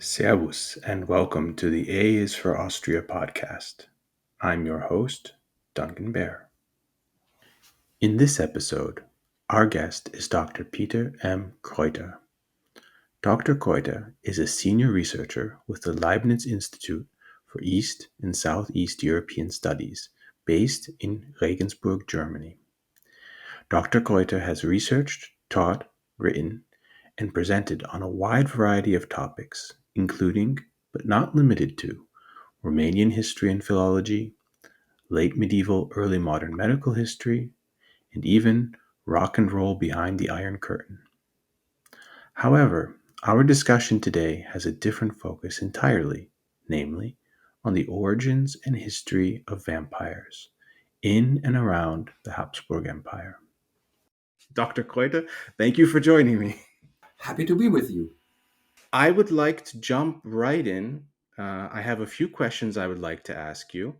Servus and welcome to the A is for Austria podcast. I'm your host, Duncan Bear. In this episode, our guest is Dr. Peter M. Kreuter. Dr. Kreuter is a senior researcher with the Leibniz Institute for East and Southeast European Studies based in Regensburg, Germany. Dr. Kreuter has researched, taught, written, and presented on a wide variety of topics, including, but not limited to, Romanian history and philology, late medieval, early modern medical history, and even rock and roll behind the Iron Curtain. However, our discussion today has a different focus entirely, namely, on the origins and history of vampires in and around the Habsburg Empire. Dr. Kreuter, thank you for joining me. Happy to be with you. I would like to jump right in. I have a few questions I would like to ask you.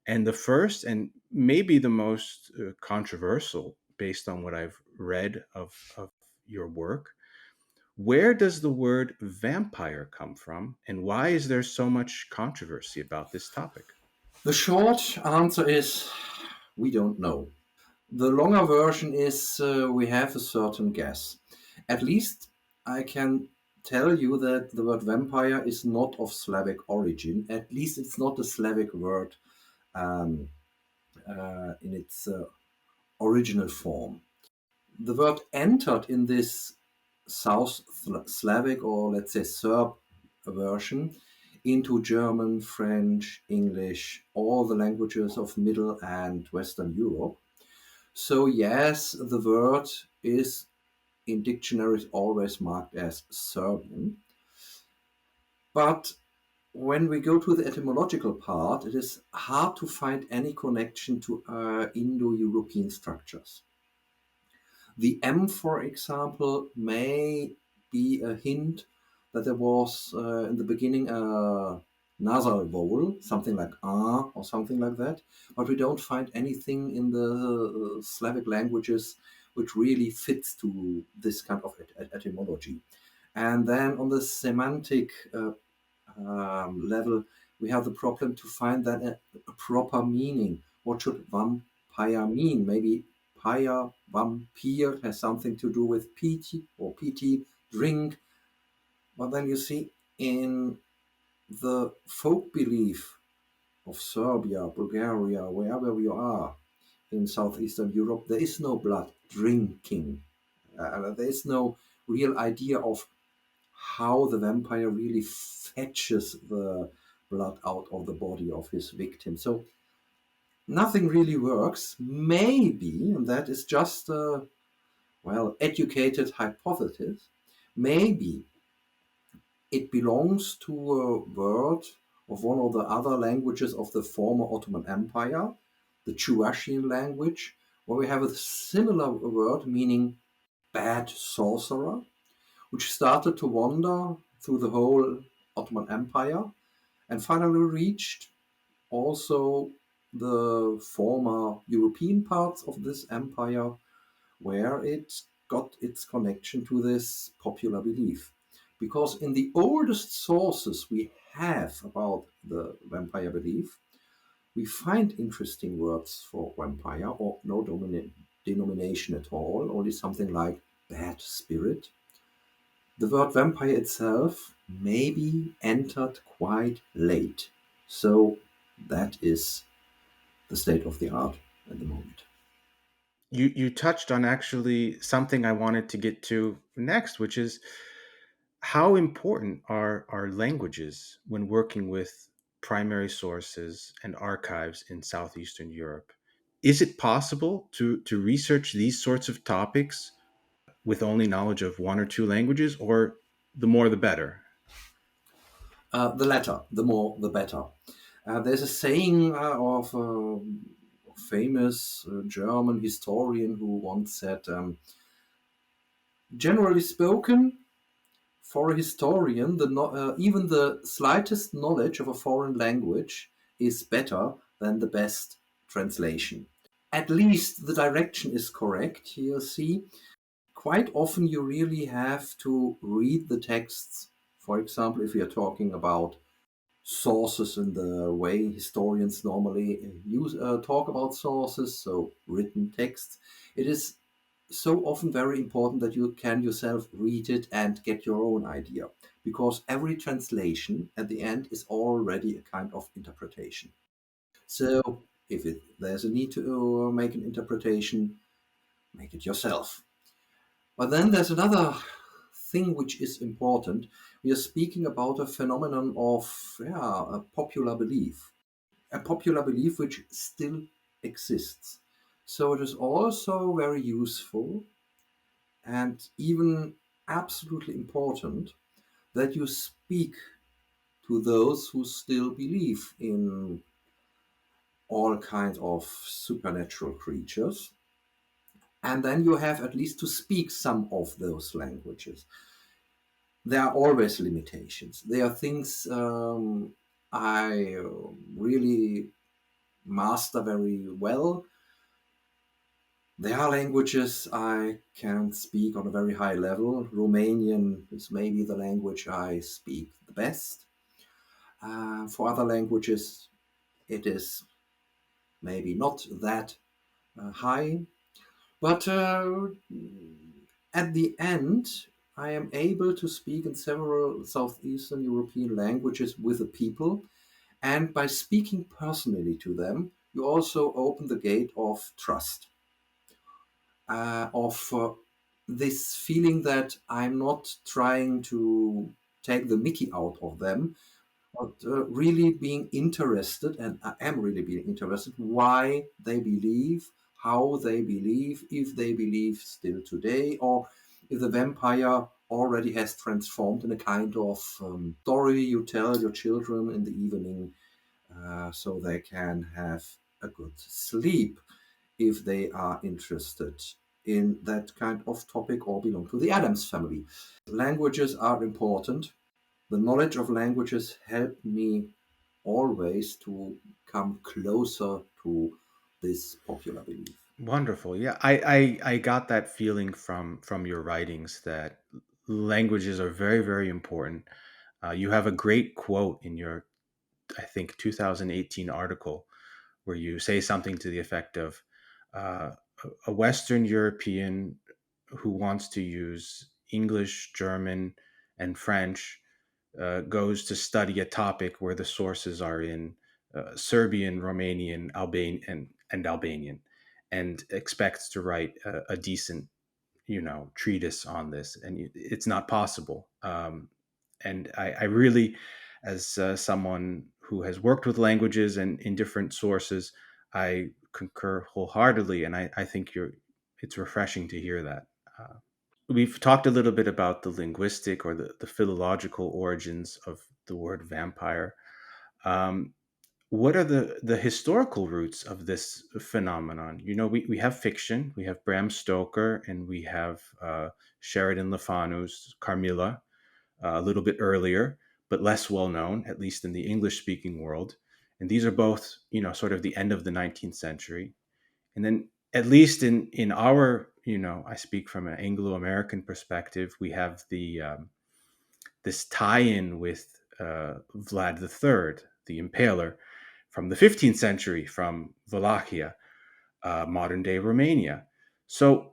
And the first, and maybe the most controversial, based on what I've read of your work, where does the word vampire come from, and why is there so much controversy about this topic? The short answer is we don't know. The longer version is we have a certain guess. At least I can tell you that the word vampire is not of Slavic origin. At least it's not a Slavic word um, in its original form. The word entered in this South Slavic, or let's say Serb version, into German, French, English, all the languages of Middle and Western Europe. So yes, the word is in dictionaries always marked as Serbian. But when we go to the etymological part, it is hard to find any connection to Indo-European structures. The M, for example, may be a hint that there was in the beginning a nasal vowel, something like ah or something like that, but we don't find anything in the Slavic languages which really fits to this kind of etymology. And then on the semantic level, we have the problem to find that a proper meaning. What should vampire mean? Maybe pyre, vampire has something to do with piti or piti, drink. But then you see in the folk belief of Serbia, Bulgaria, wherever we are in Southeastern Europe, there is no blood drinking. There is no real idea of how the vampire really fetches the blood out of the body of his victim. So nothing really works. Maybe, and that is just a educated hypothesis, maybe it belongs to a word of one of the other languages of the former Ottoman Empire, the Chuvashian language, where we have a similar word meaning bad sorcerer, which started to wander through the whole Ottoman Empire and finally reached also the former European parts of this empire, where it got its connection to this popular belief. Because in the oldest sources we have about the vampire belief, we find interesting words for vampire or no denomination at all, only something like bad spirit. The word vampire itself maybe entered quite late. So that is the state of the art at the moment. You touched on actually something I wanted to get to next, which is how important are languages when working with primary sources and archives in Southeastern Europe? Is it possible to research these sorts of topics with only knowledge of one or two languages, or the more the better? The latter, the more the better. There's a saying of a famous German historian who once said, generally spoken, for a historian, even the slightest knowledge of a foreign language is better than the best translation. At least the direction is correct, you see. Quite often you really have to read the texts For example, if we are talking about sources in the way historians normally talk about sources, so written texts, it is so often very important that you can yourself read it and get your own idea, because every translation at the end is already a kind of interpretation. So if there's a need to make an interpretation, make it yourself. But then there's another thing which is important. We are speaking about a phenomenon of a popular belief which still exists. So it is also very useful and even absolutely important that you speak to those who still believe in all kinds of supernatural creatures. And then you have at least to speak some of those languages. There are always limitations. There are things I really master very well. There are languages I can speak on a very high level. Romanian is maybe the language I speak the best. For other languages, it is maybe not that high. But at the end, I am able to speak in several Southeastern European languages with the people. And by speaking personally to them, you also open the gate of trust, of this feeling that I'm not trying to take the mickey out of them, but really being interested, and I am really being interested, why they believe, how they believe, if they believe still today, or if the vampire already has transformed in a kind of story you tell your children in the evening so they can have a good sleep if they are interested in that kind of topic or belong to the Adams family. Languages are important. The knowledge of languages helped me always to come closer to this popular belief. Wonderful. Yeah, I got that feeling from your writings that languages are very, very important. You have a great quote in your, I think, 2018 article where you say something to the effect of uh, a Western European who wants to use English, German, and French goes to study a topic where the sources are in Serbian, Romanian, and Albanian, and expects to write a decent, treatise on this, and it's not possible. And I really, as someone who has worked with languages and in different sources, I concur wholeheartedly, and I think it's refreshing to hear that. We've talked a little bit about the linguistic or the philological origins of the word vampire. Um, what are the historical roots of this phenomenon? We have fiction, we have Bram Stoker, and we have Sheridan Le Fanu's Carmilla, a little bit earlier, but less well known, at least in the English speaking world. And these are both, sort of the end of the 19th century. And then, at least in our, I speak from an Anglo-American perspective, we have this tie-in with Vlad the Third, the Impaler, from the 15th century, from Wallachia, modern day Romania. So,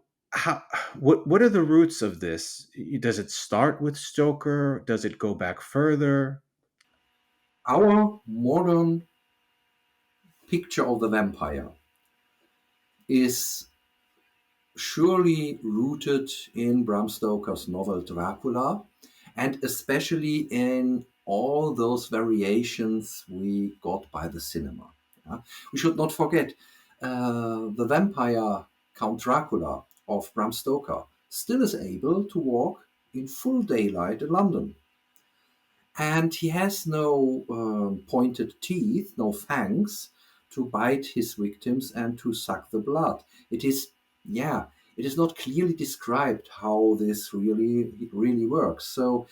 what are the roots of this? Does it start with Stoker? Does it go back further? Our modern picture of the vampire is surely rooted in Bram Stoker's novel Dracula, and especially in all those variations we got by the cinema. Yeah? We should not forget the vampire Count Dracula of Bram Stoker still is able to walk in full daylight in London. And he has no pointed teeth, no fangs to bite his victims and to suck the blood. It is, yeah, it is not clearly described how this really works. So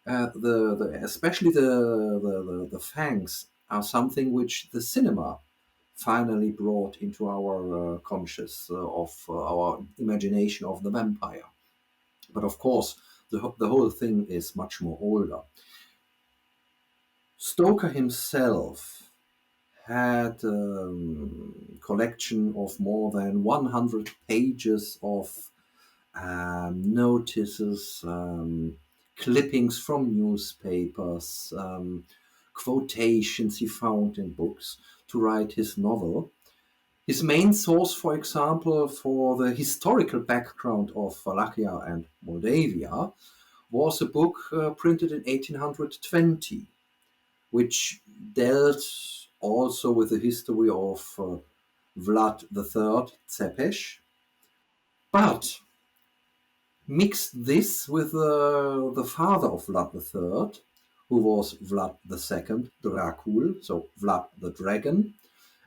especially the fangs are something which the cinema finally brought into our conscious of our imagination of the vampire. But of course, the whole thing is much more older. Stoker himself had a collection of more than 100 pages of notices, clippings from newspapers, quotations he found in books to write his novel. His main source, for example, for the historical background of Wallachia and Moldavia was a book printed in 1820, which dealt also with the history of Vlad III Tzepes, but mixed this with the father of Vlad III, who was Vlad II Dracul, so Vlad the Dragon,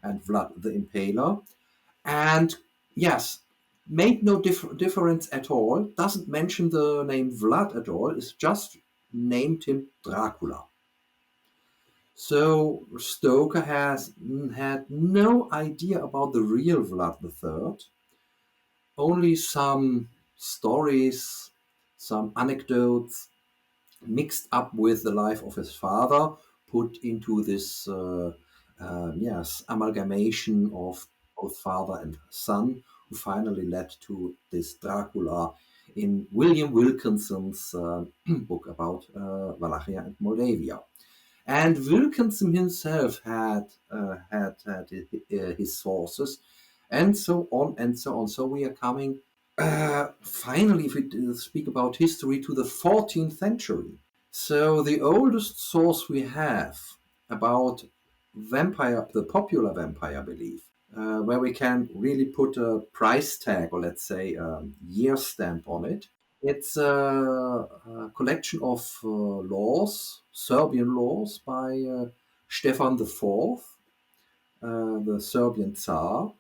and Vlad the Impaler, and yes, made no difference at all, doesn't mention the name Vlad at all, it's just named him Dracula. So Stoker has had no idea about the real Vlad III, only some stories, some anecdotes mixed up with the life of his father, put into this amalgamation of both father and son, who finally led to this Dracula in William Wilkinson's book about Wallachia and Moldavia. And Wilkinson himself had his sources, and so on and so on. So we are coming finally, if we speak about history, to the 14th century. So the oldest source we have about vampire, the popular vampire belief, where we can really put a price tag or let's say a year stamp on it. It's a collection of laws, Serbian laws by Stefan IV, the Serbian Tsar,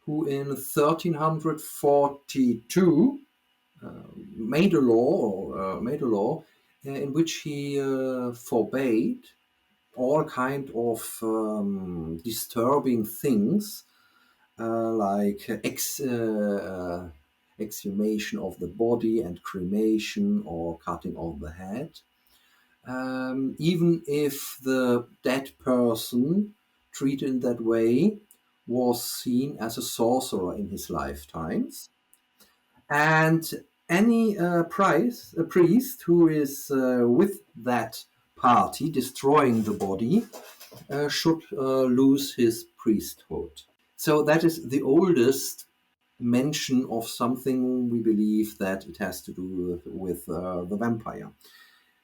who in 1342 made a law in which he forbade all kind of disturbing things like exhumation of the body and cremation or cutting off the head. Even if the dead person treated in that way was seen as a sorcerer in his lifetimes. And any priest who is with that party destroying the body should lose his priesthood. So that is the oldest mention of something we believe that it has to do with the vampire.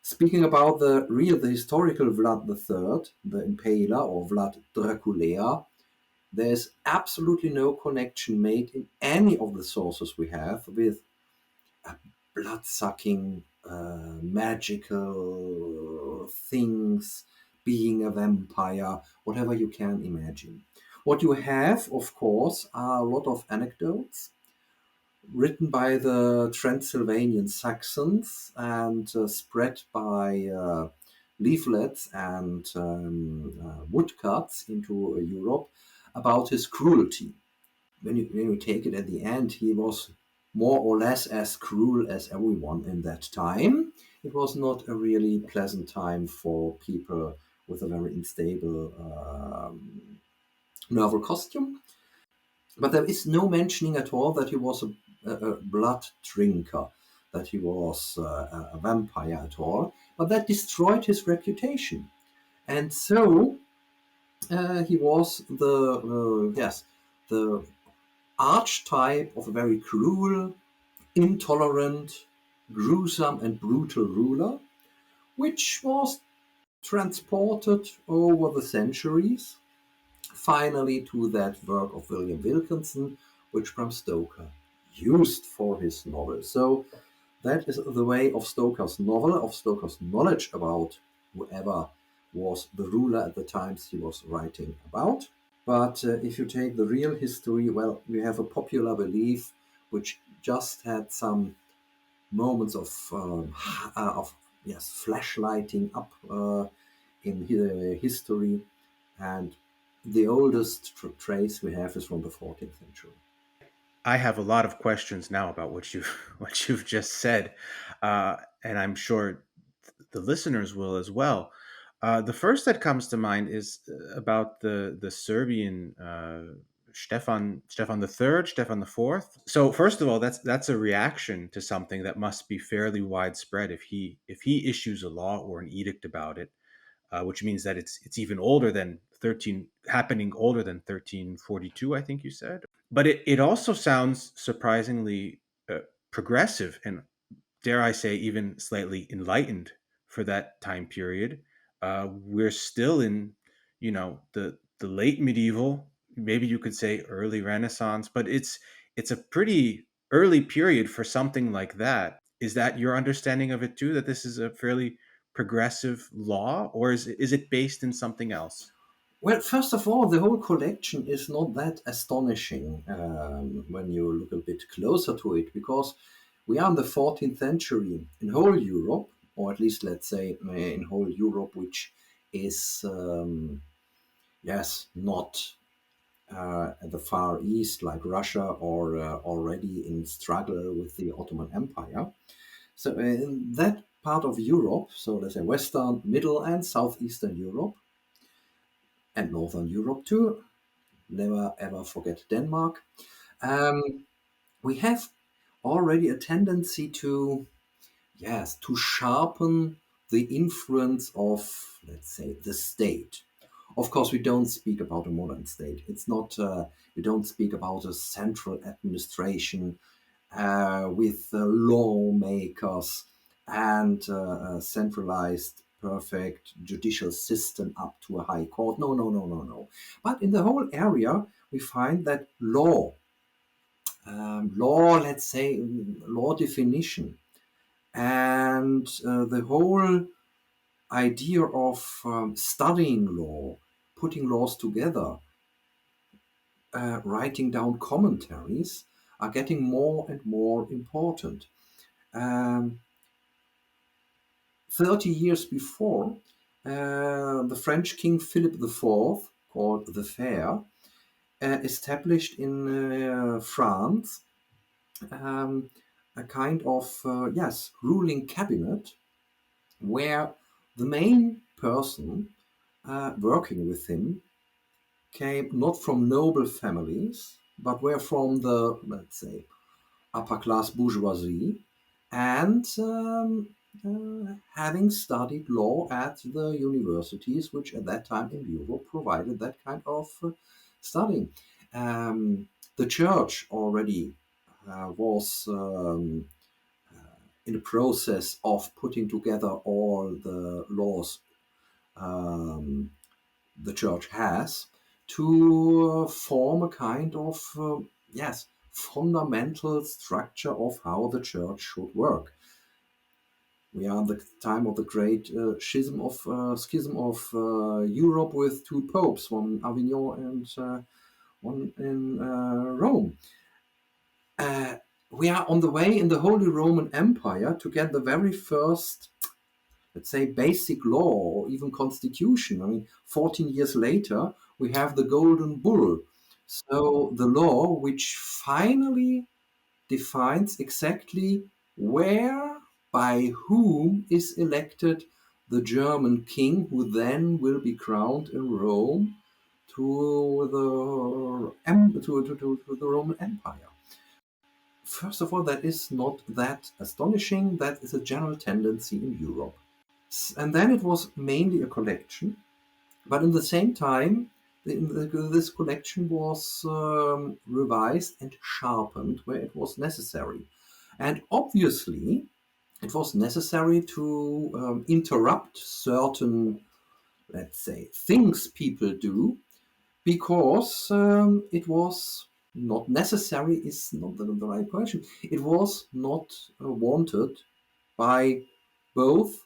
Speaking about the historical Vlad III, the Impaler or Vlad Draculea, there's absolutely no connection made in any of the sources we have with blood-sucking, magical things, being a vampire, whatever you can imagine. What you have, of course, are a lot of anecdotes written by the Transylvanian Saxons and spread by leaflets and woodcuts into Europe about his cruelty. When you take it at the end, he was more or less as cruel as everyone in that time. It was not a really pleasant time for people with a very unstable nerval costume. But there is no mentioning at all that he was a blood drinker, that he was a vampire at all. But that destroyed his reputation. And so he was the archetype of a very cruel, intolerant, gruesome, and brutal ruler, which was transported over the centuries, finally to that work of William Wilkinson, which Bram Stoker used for his novel. So that is the way of Stoker's novel, of Stoker's knowledge about whoever was the ruler at the times he was writing about. But if you take the real history, well, we have a popular belief which just had some moments of flashlighting up in history, and the oldest trace we have is from the 14th century. I have a lot of questions now about what you what you've just said, and I'm sure the listeners will as well. The first that comes to mind is about the Serbian Stefan the Third, Stefan the Fourth. So first of all, that's a reaction to something that must be fairly widespread if he issues a law or an edict about it, which means that it's even older than 1342, I think you said. But it also sounds surprisingly progressive and, dare I say, even slightly enlightened for that time period. We're still in, the late medieval, maybe you could say early Renaissance, but it's a pretty early period for something like that. Is that your understanding of it too? That this is a fairly progressive law, or is it based in something else? Well, first of all, the whole collection is not that astonishing when you look a bit closer to it, because we are in the 14th century in whole Europe, or at least let's say in whole Europe, which is, yes, not at the Far East like Russia, or already in struggle with the Ottoman Empire. So in that part of Europe, so let's say Western, Middle, and Southeastern Europe, and Northern Europe too, never ever forget Denmark, um, we have already a tendency to, yes, to sharpen the influence of, let's say, the state. Of course, we don't speak about a modern state. It's not. We don't speak about a central administration with lawmakers and a centralized, perfect judicial system up to a high court. No, no, no, no, no. But in the whole area, we find that law, let's say, law definition, and the whole idea of studying law, putting laws together, writing down commentaries, are getting more and more important. Um, 30 years before, the French King Philip IV, called the Fair, established in France um, a kind of, yes, ruling cabinet where the main person working with him came not from noble families, but were from the, let's say, upper class bourgeoisie, and having studied law at the universities, which at that time in Europe provided that kind of studying. The church already was in the process of putting together all the laws um, the church has to form a kind of, yes, fundamental structure of how the church should work. We are at the time of the great schism of Europe, with two popes, one in Avignon and one in Rome. We are on the way in the Holy Roman Empire to get the very first, let's say, basic law or even constitution. I mean, 14 years later, we have the Golden Bull. So the law which finally defines exactly where, by whom is elected the German king, who then will be crowned in Rome to to the Roman Empire. First of all, that is not that astonishing. That is a general tendency in Europe. And then it was mainly a collection, but in the same time, this collection was revised and sharpened where it was necessary. And obviously, it was necessary to interrupt certain, let's say, things people do, because it was not necessary, is not the right question. It was not wanted by both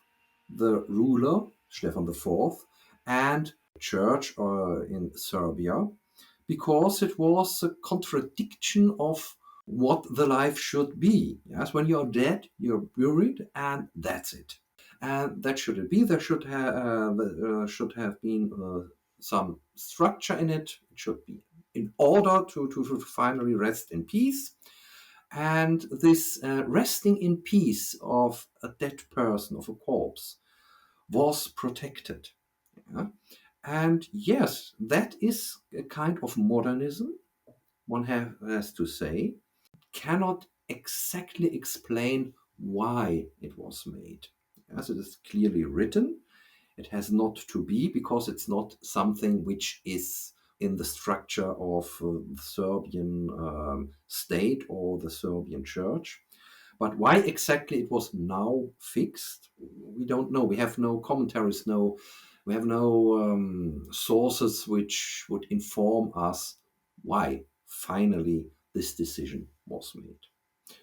the ruler, Stefan IV, and the church in Serbia, because it was a contradiction of what the life should be. Yes, when you're dead, you're buried, and that's it. And that shouldn't be. There should have been some structure in it. It should be in order to finally rest in peace. And this resting in peace of a dead person, of a corpse, was protected. Yeah? And yes, that is a kind of modernism, one has to say, cannot exactly explain why it was made. As it is clearly written, it has not to be because it's not something which is in the structure of the Serbian state or the Serbian church. But why exactly it was now fixed, we don't know. We have no commentaries, we have no sources which would inform us why finally this decision was made.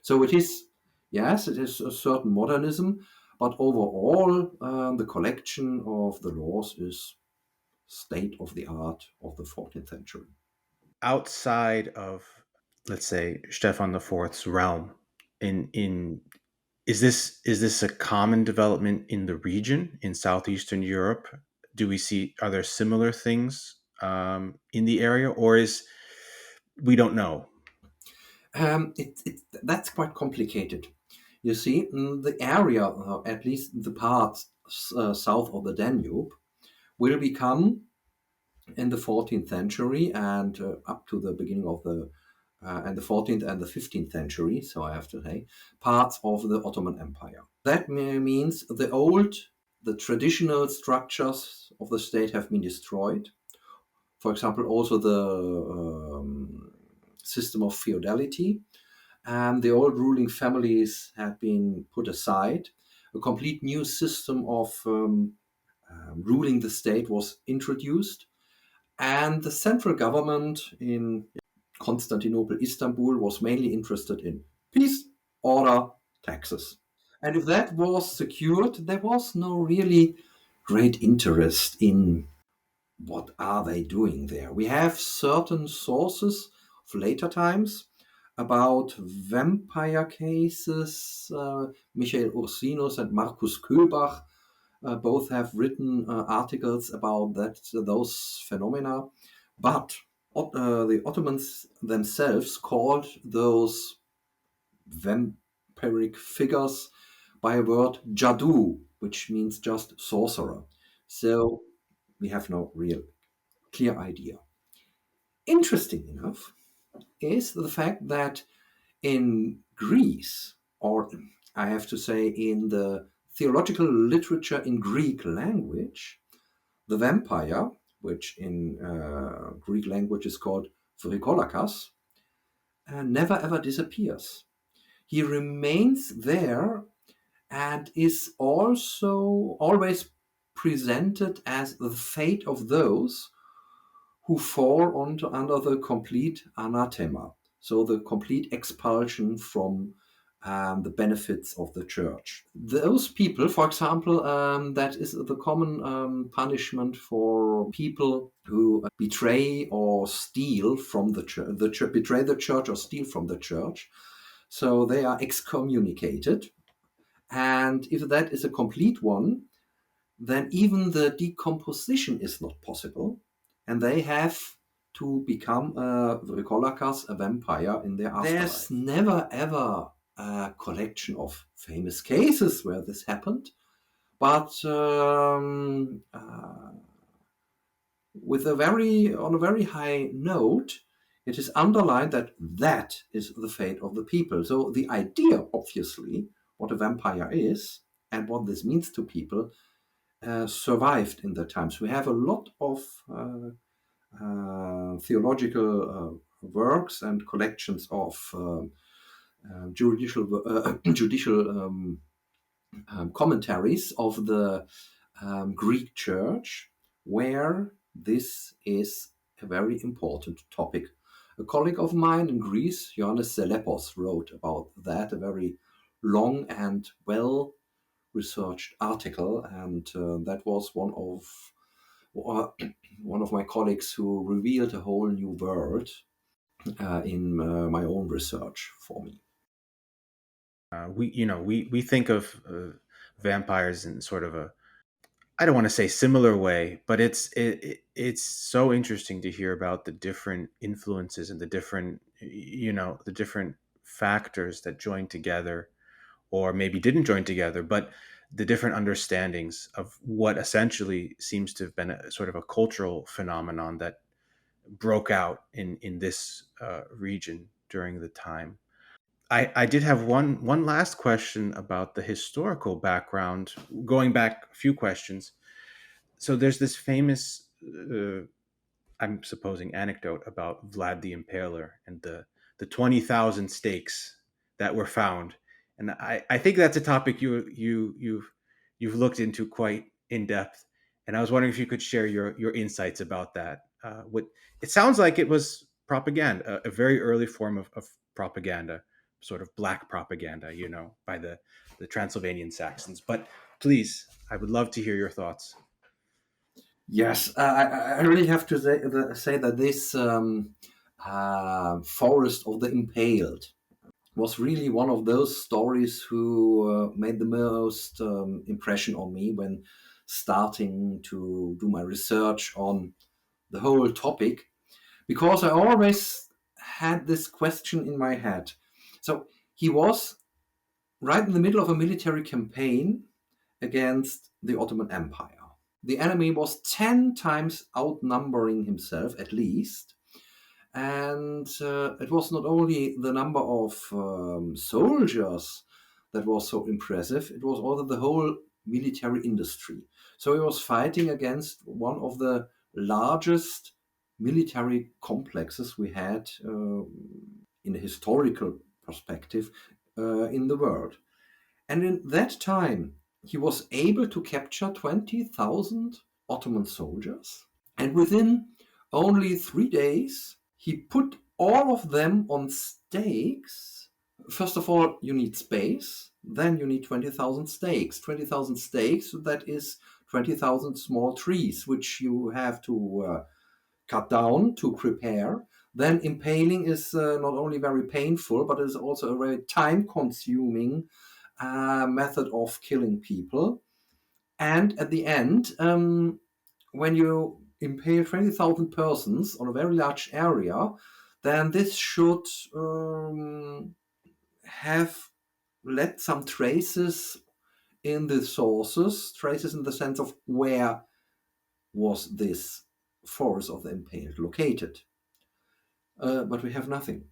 So it is, yes, it is a certain modernism, but overall, the collection of the laws is state of the art of the 14th century. Outside of, let's say, Stefan the Fourth's realm, in is this a common development in the region in southeastern Europe? Do we see, are there similar things in the area, or is, we don't know? That's quite complicated. You see, the area, at least the part south of the Danube, will become in the 14th century and up to the beginning of the and the 14th and the 15th century, so I have to say, parts of the Ottoman Empire. That means the traditional structures of the state have been destroyed. For example, also the system of feudality, and the old ruling families have been put aside. A complete new system of ruling the state was introduced, and the central government in Constantinople, Istanbul, was mainly interested in peace, order, taxes. And if that was secured, there was no really great interest in what are they doing there. We have certain sources of later times about vampire cases. Michael Ursinus and Markus Köhbach both have written articles about those phenomena. But the Ottomans themselves called those vampiric figures by a word jadoo, which means just sorcerer. So we have no real clear idea. Interesting enough is the fact that in Greece, or I have to say in the theological literature in Greek language, the vampire, which in Greek language is called vrikolakas, never ever disappears. He remains there and is also always presented as the fate of those who fall under the complete anathema, so the complete expulsion from the benefits of the church. Those people, for example, that is the common punishment for people who betray or steal from the church, betray the church or steal from the church. So they are excommunicated. And if that is a complete one, then even the decomposition is not possible, and they have to become a vampire in their afterlife. There's never ever a collection of famous cases where this happened, but on a very high note, it is underlined that that is the fate of the people. So the idea, obviously, what a vampire is and what this means to people survived in the times. We have a lot of theological works and collections of judicial commentaries of the Greek Church, where this is a very important topic. A colleague of mine in Greece, Ioannis Zelepos, wrote about that, a very long and well researched article, and that was one of my colleagues who revealed a whole new world in my own research for me. We think of vampires in sort of a, I don't want to say similar way, but it's so interesting to hear about the different influences and the different, the different factors that join together, or maybe didn't join together. But the different understandings of what essentially seems to have been a sort of a cultural phenomenon that broke out in this region during the time. I did have one last question about the historical background, going back a few questions. So there's this famous, I'm supposing, anecdote about Vlad the Impaler and the 20,000 stakes that were found, and I think that's a topic you've looked into quite in depth, and I was wondering if you could share your insights about that. What it sounds like it was propaganda, a very early form of propaganda, sort of black propaganda, by the Transylvanian Saxons. But please, I would love to hear your thoughts. Yes, I really have to say that this Forest of the Impaled was really one of those stories who made the most impression on me when starting to do my research on the whole topic, because I always had this question in my head. So he was right in the middle of a military campaign against the Ottoman Empire. The enemy was 10 times outnumbering himself, at least. And it was not only the number of soldiers that was so impressive, it was also the whole military industry. So he was fighting against one of the largest military complexes we had in a historical perspective in the world. And in that time, he was able to capture 20,000 Ottoman soldiers. And within only 3 days, he put all of them on stakes. First of all, you need space. Then you need 20,000 stakes. 20,000 stakes, that is 20,000 small trees, which you have to cut down to prepare. Then impaling is not only very painful, but is also a very time-consuming method of killing people. And at the end, when you impale 20,000 persons on a very large area, then this should have left some traces in the sources, traces in the sense of where was this forest of the impaled located. But we have nothing.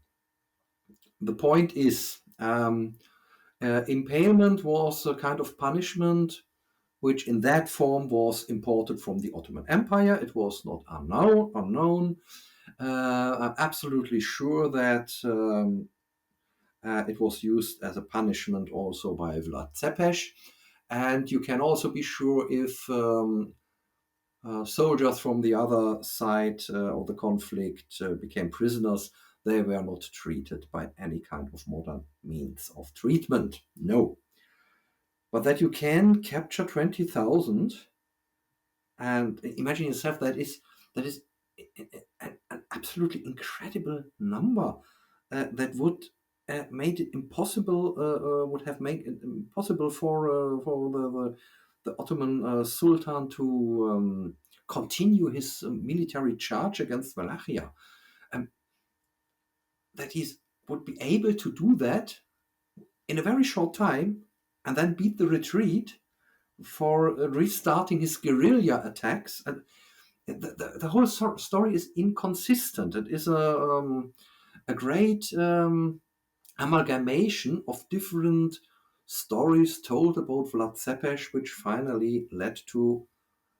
The point is, impalement was a kind of punishment which in that form was imported from the Ottoman Empire. It was not unknown. I'm absolutely sure that it was used as a punishment also by Vlad Tzepes. And you can also be sure if soldiers from the other side of the conflict became prisoners, they were not treated by any kind of modern means of treatment. No. But that you can capture 20,000, and imagine yourself, that is an absolutely incredible number that would made it impossible, would have made it impossible for the Ottoman Sultan to continue his military charge against Wallachia. That he would be able to do that in a very short time and then beat the retreat for restarting his guerrilla attacks. And the whole story is inconsistent. It is a great amalgamation of different stories told about Vlad Tzepes, which finally led to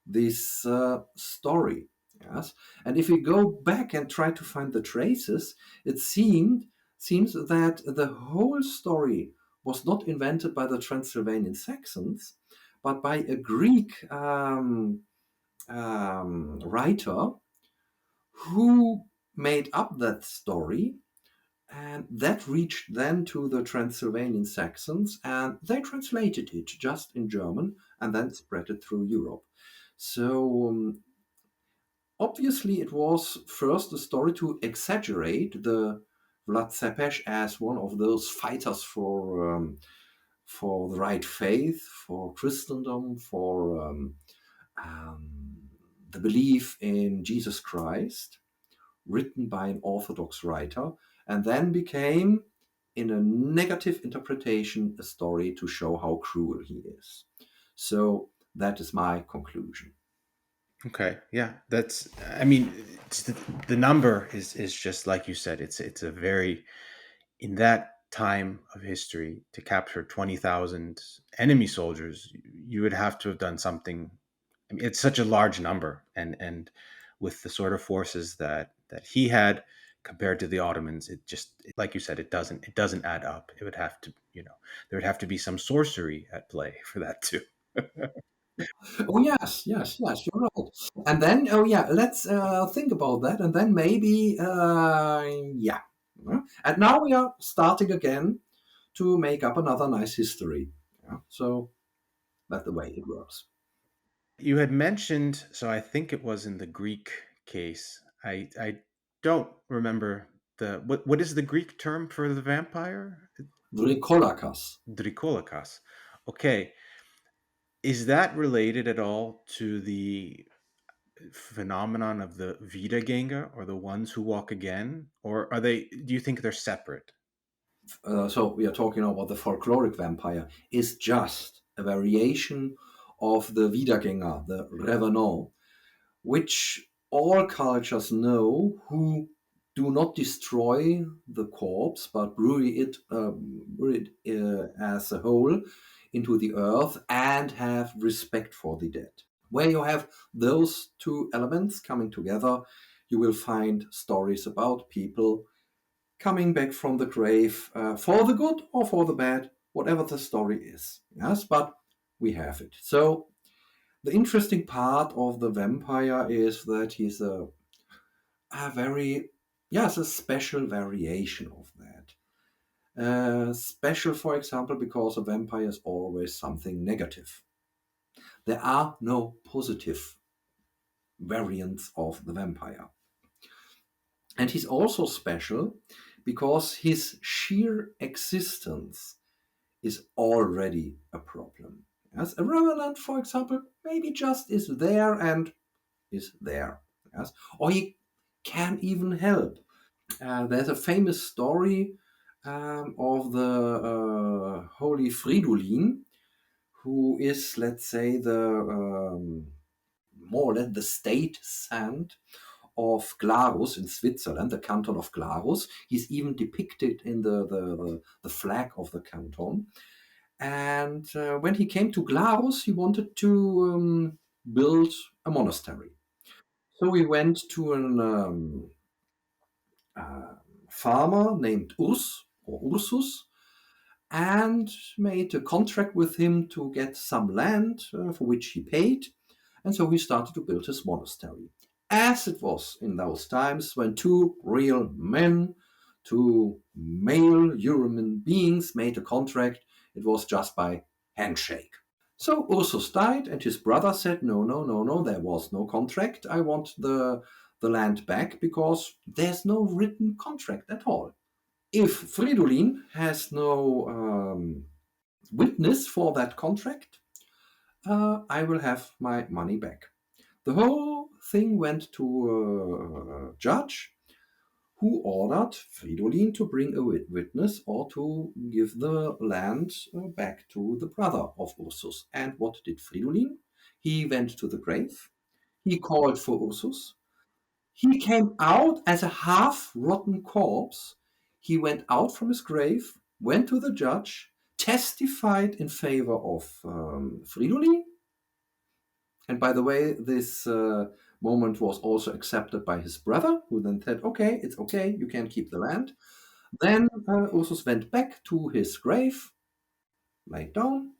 this story. Yes, and if we go back and try to find the traces, it seems that the whole story was not invented by the Transylvanian Saxons, but by a Greek writer who made up that story, and that reached then to the Transylvanian Saxons, and they translated it just in German and then spread it through Europe. So obviously it was first a story to exaggerate the Vlad Tzepes as one of those fighters for the right faith, for Christendom, for the belief in Jesus Christ, written by an Orthodox writer, and then became in a negative interpretation a story to show how cruel he is. So that is my conclusion. Okay, yeah, I mean, the number is just like you said. It's a very in that time of history to capture 20,000 enemy soldiers. You would have to have done something. I mean, it's such a large number, and with the sort of forces that he had compared to the Ottomans, like you said, it doesn't add up. It would have to, there would have to be some sorcery at play for that too. Oh yes, yes, yes, you're right. And then, oh yeah, let's think about that, and then maybe, yeah. And now we are starting again to make up another nice history. Yeah? So that's the way it works. You had mentioned, so I think it was in the Greek case. I don't remember what is the Greek term for the vampire? Vrikolakas. Drikolakas. Okay, is that related at all to the phenomenon of the Wiedergänger, or the ones who walk again, or are they? Do you think they're separate? So we are talking about the folkloric vampire, is just a variation of the Wiedergänger, the revenant, which all cultures know, who do not destroy the corpse but bury it as a whole into the earth and have respect for the dead. Where you have those two elements coming together, you will find stories about people coming back from the grave, for the good or for the bad, whatever the story is. Yes, but we have it. So the interesting part of the vampire is that he's a very, yes, a special variation of that. Special, for example, because a vampire is always something negative. There are no positive variants of the vampire. And he's also special because his sheer existence is already a problem. Yes, a revenant, for example, maybe just is there and is there. Yes, or he can even help. There's a famous story of the holy Fridolin, who is, let's say, the more or less the state saint of Glarus in Switzerland, the canton of Glarus. He's even depicted in the flag of the canton. And when he came to Glarus, he wanted to build a monastery. So he went to an uh, farmer named Ursus, and made a contract with him to get some land for which he paid. And so he started to build his monastery. As it was in those times when two real men, two male human beings made a contract, it was just by handshake. So Ursus died, and his brother said, no, no, no, no, there was no contract. I want the land back because there's no written contract at all. If Fridolin has no witness for that contract, I will have my money back. The whole thing went to a judge who ordered Fridolin to bring a witness or to give the land back to the brother of Ursus. And what did Fridolin? He went to the grave. He called for Ursus. He came out as a half rotten corpse. He went out from his grave, went to the judge, testified in favor of Fridolin. And by the way, this moment was also accepted by his brother, who then said, okay, it's okay, you can keep the land. Then Ursus went back to his grave, laid down,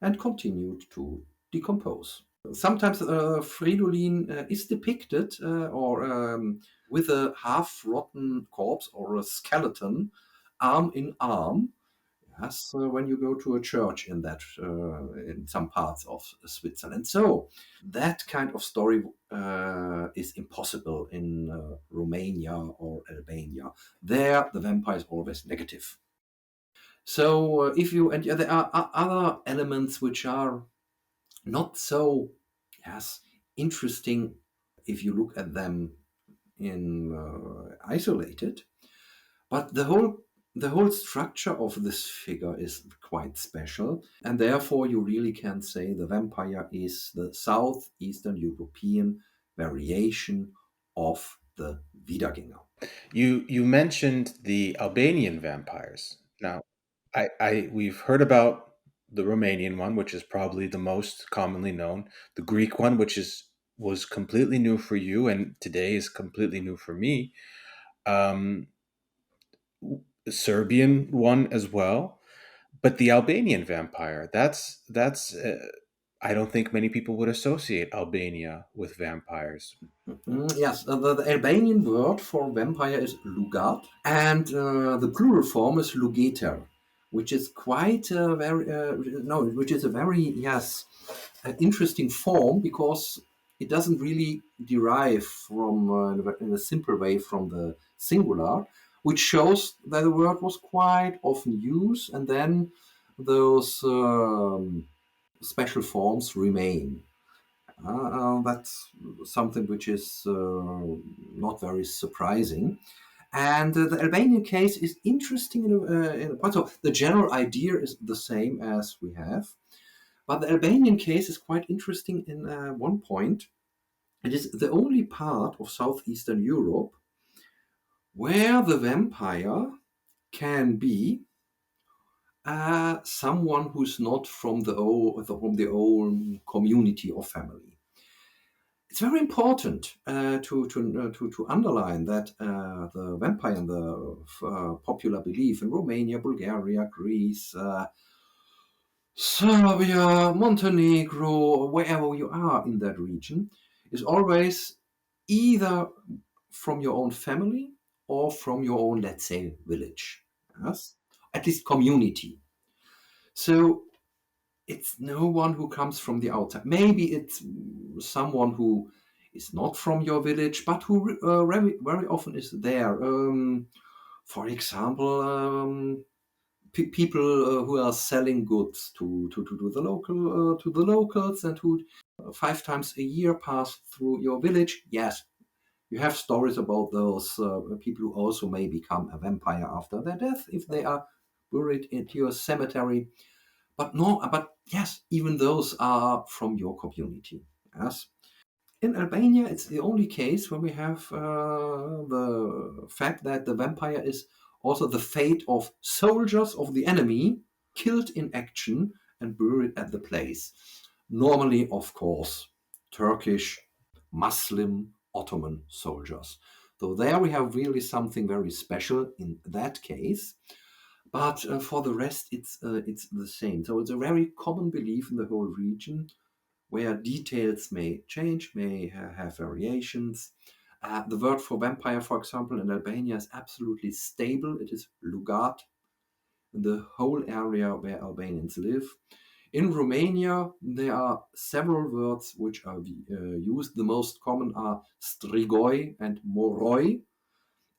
and continued to decompose. Sometimes Fridolin is depicted or with a half-rotten corpse or a skeleton, arm in arm. Yes, when you go to a church in that in some parts of Switzerland. So that kind of story is impossible in Romania or Albania. There, the vampire is always negative. So if you and yeah, there are other elements which are not so, yes, interesting if you look at them in isolated, but the whole the whole structure of this figure is quite special, and therefore you really can say the vampire is the southeastern European variation of the Wiedergänger. You mentioned the Albanian vampires. Now, we've heard about the Romanian one, which is probably the most commonly known. The Greek one, which was completely new for you, and today is completely new for me. Um, the Serbian one as well, but the Albanian vampire. That's. I don't think many people would associate Albania with vampires. Yes, the Albanian word for vampire is lugat, and the plural form is lugeter, which is quite a very no, which is a very interesting form because it doesn't really derive from in a simple way from the singular, which shows that the word was quite often used, and then those special forms remain. That's something which is not very surprising. And the Albanian case is interesting in a point. So the general idea is the same as we have, but the Albanian case is quite interesting in one point. It is the only part of southeastern Europe where the vampire can be someone who's not from the old community or family. It's very important to underline that the vampire and the popular belief in Romania, Bulgaria, Greece, Serbia, Montenegro, wherever you are in that region, is always either from your own family or from your own, let's say, village. Yes? At least community. So it's no one who comes from the outside. Maybe it's someone who is not from your village, but who very often is there. For example, people who are selling goods to the local to the locals and who 5 times a year pass through your village. Yes, you have stories about those people who also may become a vampire after their death if they are buried into your cemetery. But no, but yes, even those are from your community. Yes. In Albania, it's the only case where we have the fact that the vampire is also the fate of soldiers of the enemy killed in action and buried at the place. Normally, of course, Turkish, Muslim, Ottoman soldiers. So there we have really something very special in that case. But for the rest, it's the same. So it's a very common belief in the whole region, where details may change, may have variations. The word for vampire, for example, in Albania is absolutely stable. It is lugat, in the whole area where Albanians live. In Romania, there are several words which are used. The most common are strigoi and moroi.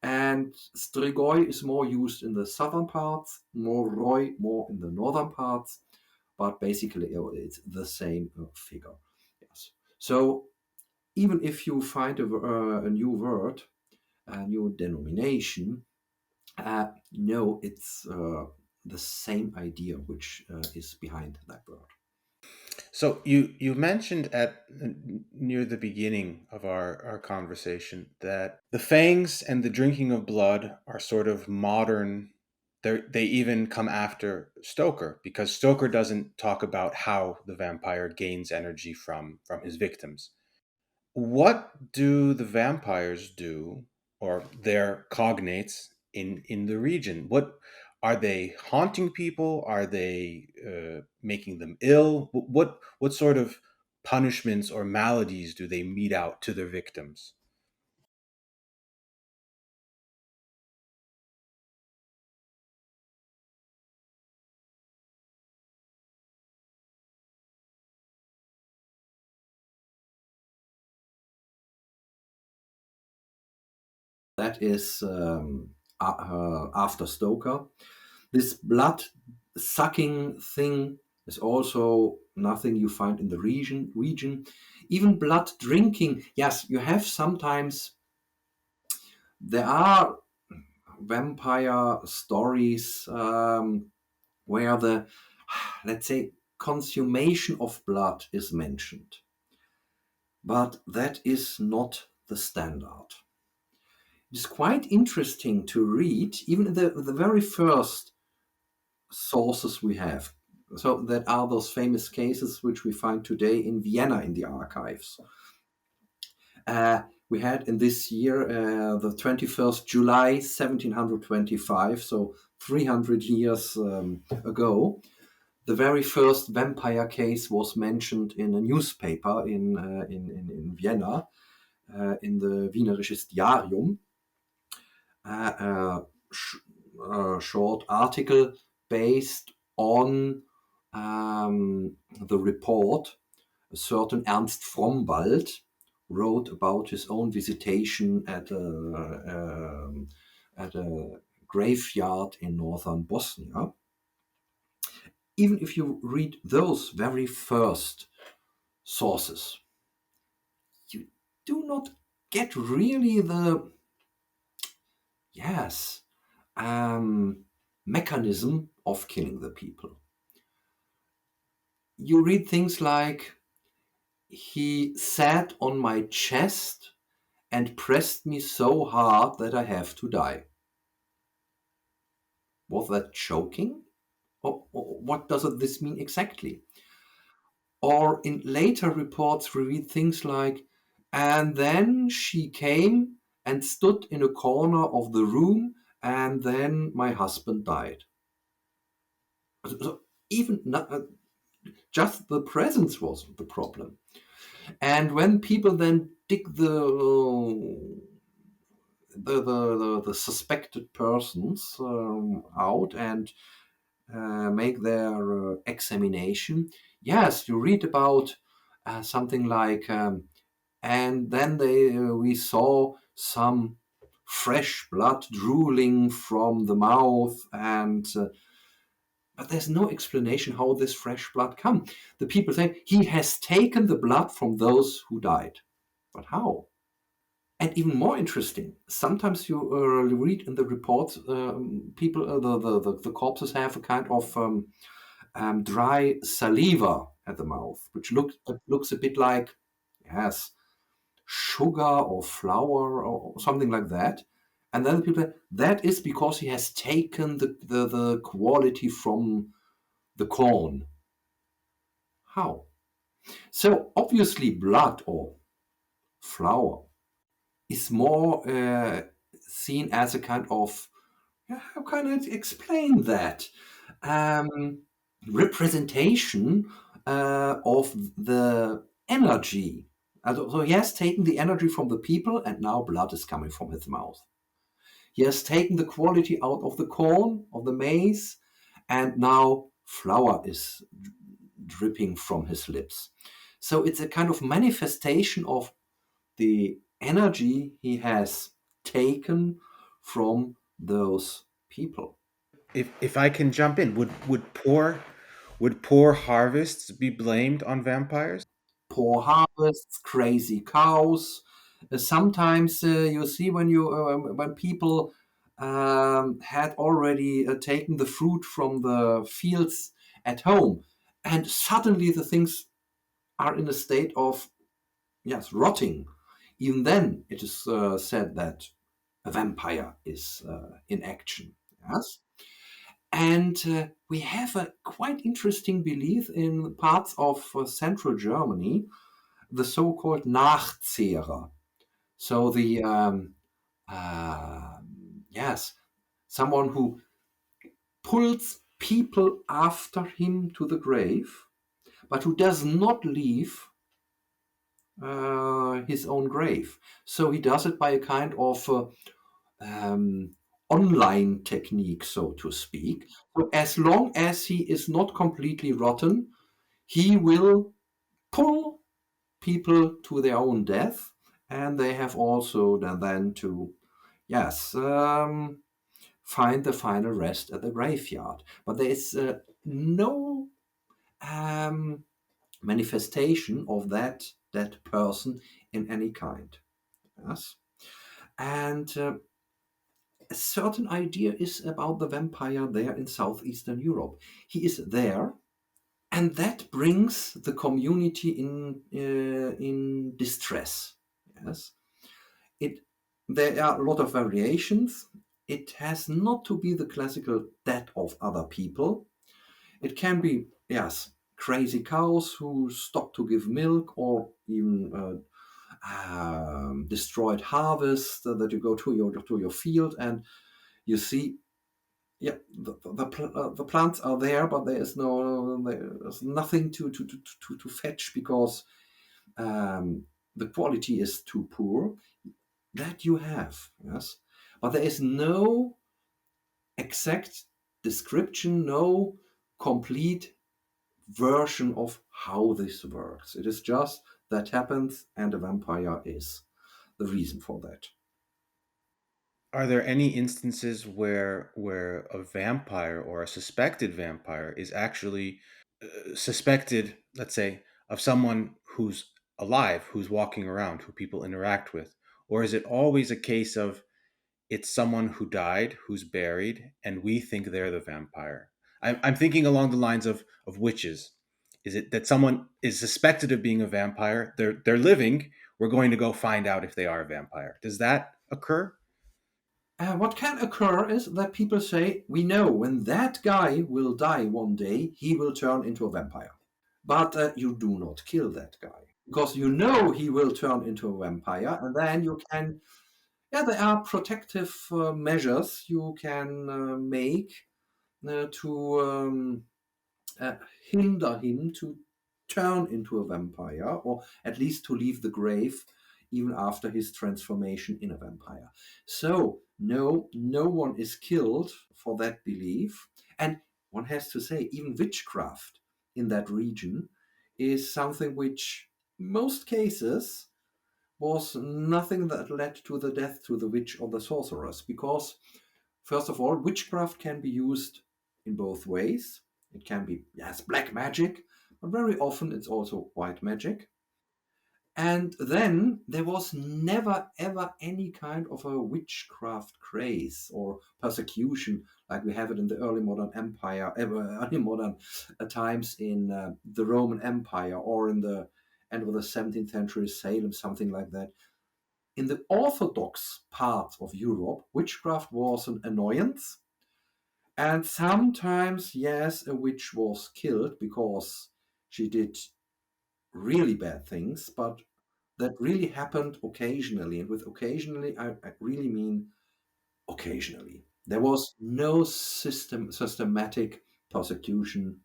And strigoi is more used in the southern parts, moroi more in the northern parts, but basically it's the same figure. Yes. So even if you find a new word, a new denomination, no, it's the same idea which is behind that word. So you mentioned at near the beginning of our conversation that the fangs and the drinking of blood are sort of modern. They even come after Stoker because Stoker doesn't talk about how the vampire gains energy from his victims. What do the vampires do, or their cognates in the region? What are they haunting people? Are they making them ill? What sort of punishments or maladies do they mete out to their victims? That is after Stoker. This blood sucking thing is also nothing you find in the region. Even blood drinking, yes, you have sometimes. There are vampire stories where the, let's say, consummation of blood is mentioned. But that is not the standard. It's quite interesting to read, even the very first sources we have. So that are those famous cases which we find today in Vienna in the archives. We had in this year, the 21st July 1725, so 300 years ago, the very first vampire case was mentioned in a newspaper in Vienna, in the Wienerisches Diarium. A short article based on the report a certain Ernst Frombald wrote about his own visitation at a graveyard in northern Bosnia. Even if you read those very first sources, you do not get really the mechanism of killing the people. You read things like, he sat on my chest and pressed me so hard that I have to die. Was that choking? Or what does this mean exactly? Or in later reports, we read things like, and then she came and stood in a corner of the room, and then my husband died. So even just the presence was the problem. And when people then dig the suspected persons out and make their examination, yes, you read about something like, and then we saw some fresh blood drooling from the mouth, and but there's no explanation how this fresh blood come. The people say he has taken the blood from those who died, but how? And even more interesting, sometimes you read in the reports, people, the corpses have a kind of dry saliva at the mouth, which looks a bit like, yes, sugar or flour or something like that. And then people say, that is because he has taken the quality from the corn. How? So obviously blood or flour is more seen as a kind of, how can I explain that? Representation of the energy. So he has taken the energy from the people and now blood is coming from his mouth. He has taken the quality out of the corn, of the maize, and now flour is dripping from his lips. So it's a kind of manifestation of the energy he has taken from those people. If I can jump in, would poor harvests be blamed on vampires? Poor harvests, crazy cows. Sometimes you see when people had already taken the fruit from the fields at home, and suddenly the things are in a state of, yes, rotting. Even then, it is said that a vampire is in action. Yes. And we have a quite interesting belief in parts of central Germany, the so-called Nachzehrer. So the yes, someone who pulls people after him to the grave, but who does not leave his own grave. So he does it by a kind of online technique, so to speak. So as long as he is not completely rotten, he will pull people to their own death, and they have also then to, yes, find the final rest at the graveyard. But there is no manifestation of that person in any kind. Yes, and a certain idea is about the vampire there in southeastern Europe. He is there, and that brings the community in distress. Yes, it. There are a lot of variations. It has not to be the classical death of other people. It can be, yes, crazy cows who stop to give milk, or even destroyed harvest that you go to your field and you see, yeah, the plants are there, but there's nothing to fetch because the quality is too poor. That you have, yes, but there is no exact description, no complete version of how this works. It is just that happens, and a vampire is the reason for that. Are there any instances where a vampire or a suspected vampire is actually suspected, let's say, of someone who's alive, who's walking around, who people interact with? Or is it always a case of it's someone who died, who's buried, and we think they're the vampire? I'm thinking along the lines of witches. Is it that someone is suspected of being a vampire? They're living. We're going to go find out if they are a vampire. Does that occur? What can occur is that people say, we know when that guy will die one day, he will turn into a vampire. But you do not kill that guy because you know he will turn into a vampire, and then you can, yeah, there are protective measures you can make to uh, hinder him to turn into a vampire, or at least to leave the grave even after his transformation in a vampire. So no, no one is killed for that belief. And one has to say, even witchcraft in that region is something which most cases was nothing that led to the death to the witch or the sorceress, because first of all, witchcraft can be used in both ways. It can be, yes, black magic, but very often it's also white magic. And then there was never ever any kind of a witchcraft craze or persecution like we have it in the early modern empire, early modern times in the Roman Empire, or in the end of the 17th century Salem, something like that. In the Orthodox part of Europe, witchcraft was an annoyance. And sometimes, yes, a witch was killed because she did really bad things, but that really happened occasionally. And with occasionally, I really mean occasionally. There was no systematic prosecution,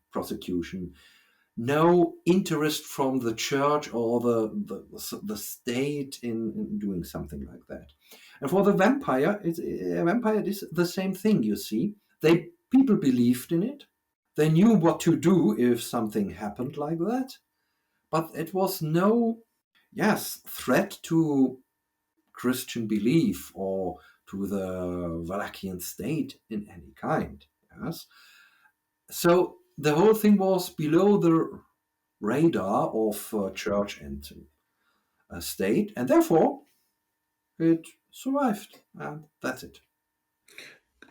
no interest from the church or the state in doing something like that. And for the vampire, a vampire is the same thing, you see. People believed in it. They knew what to do if something happened like that. But it was no, yes, threat to Christian belief or to the Wallachian state in any kind. Yes. So the whole thing was below the radar of church and state, and therefore it survived, and that's it.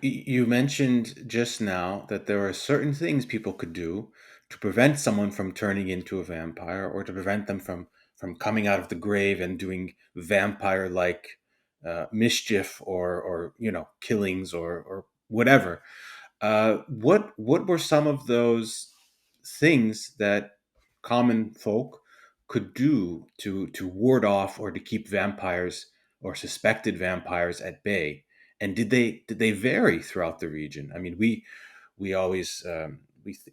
You mentioned just now that there are certain things people could do to prevent someone from turning into a vampire, or to prevent them from coming out of the grave and doing vampire-like mischief, or killings, or whatever. What were some of those things that common folk could do to ward off or to keep vampires or suspected vampires at bay? And did they vary throughout the region? I mean, we always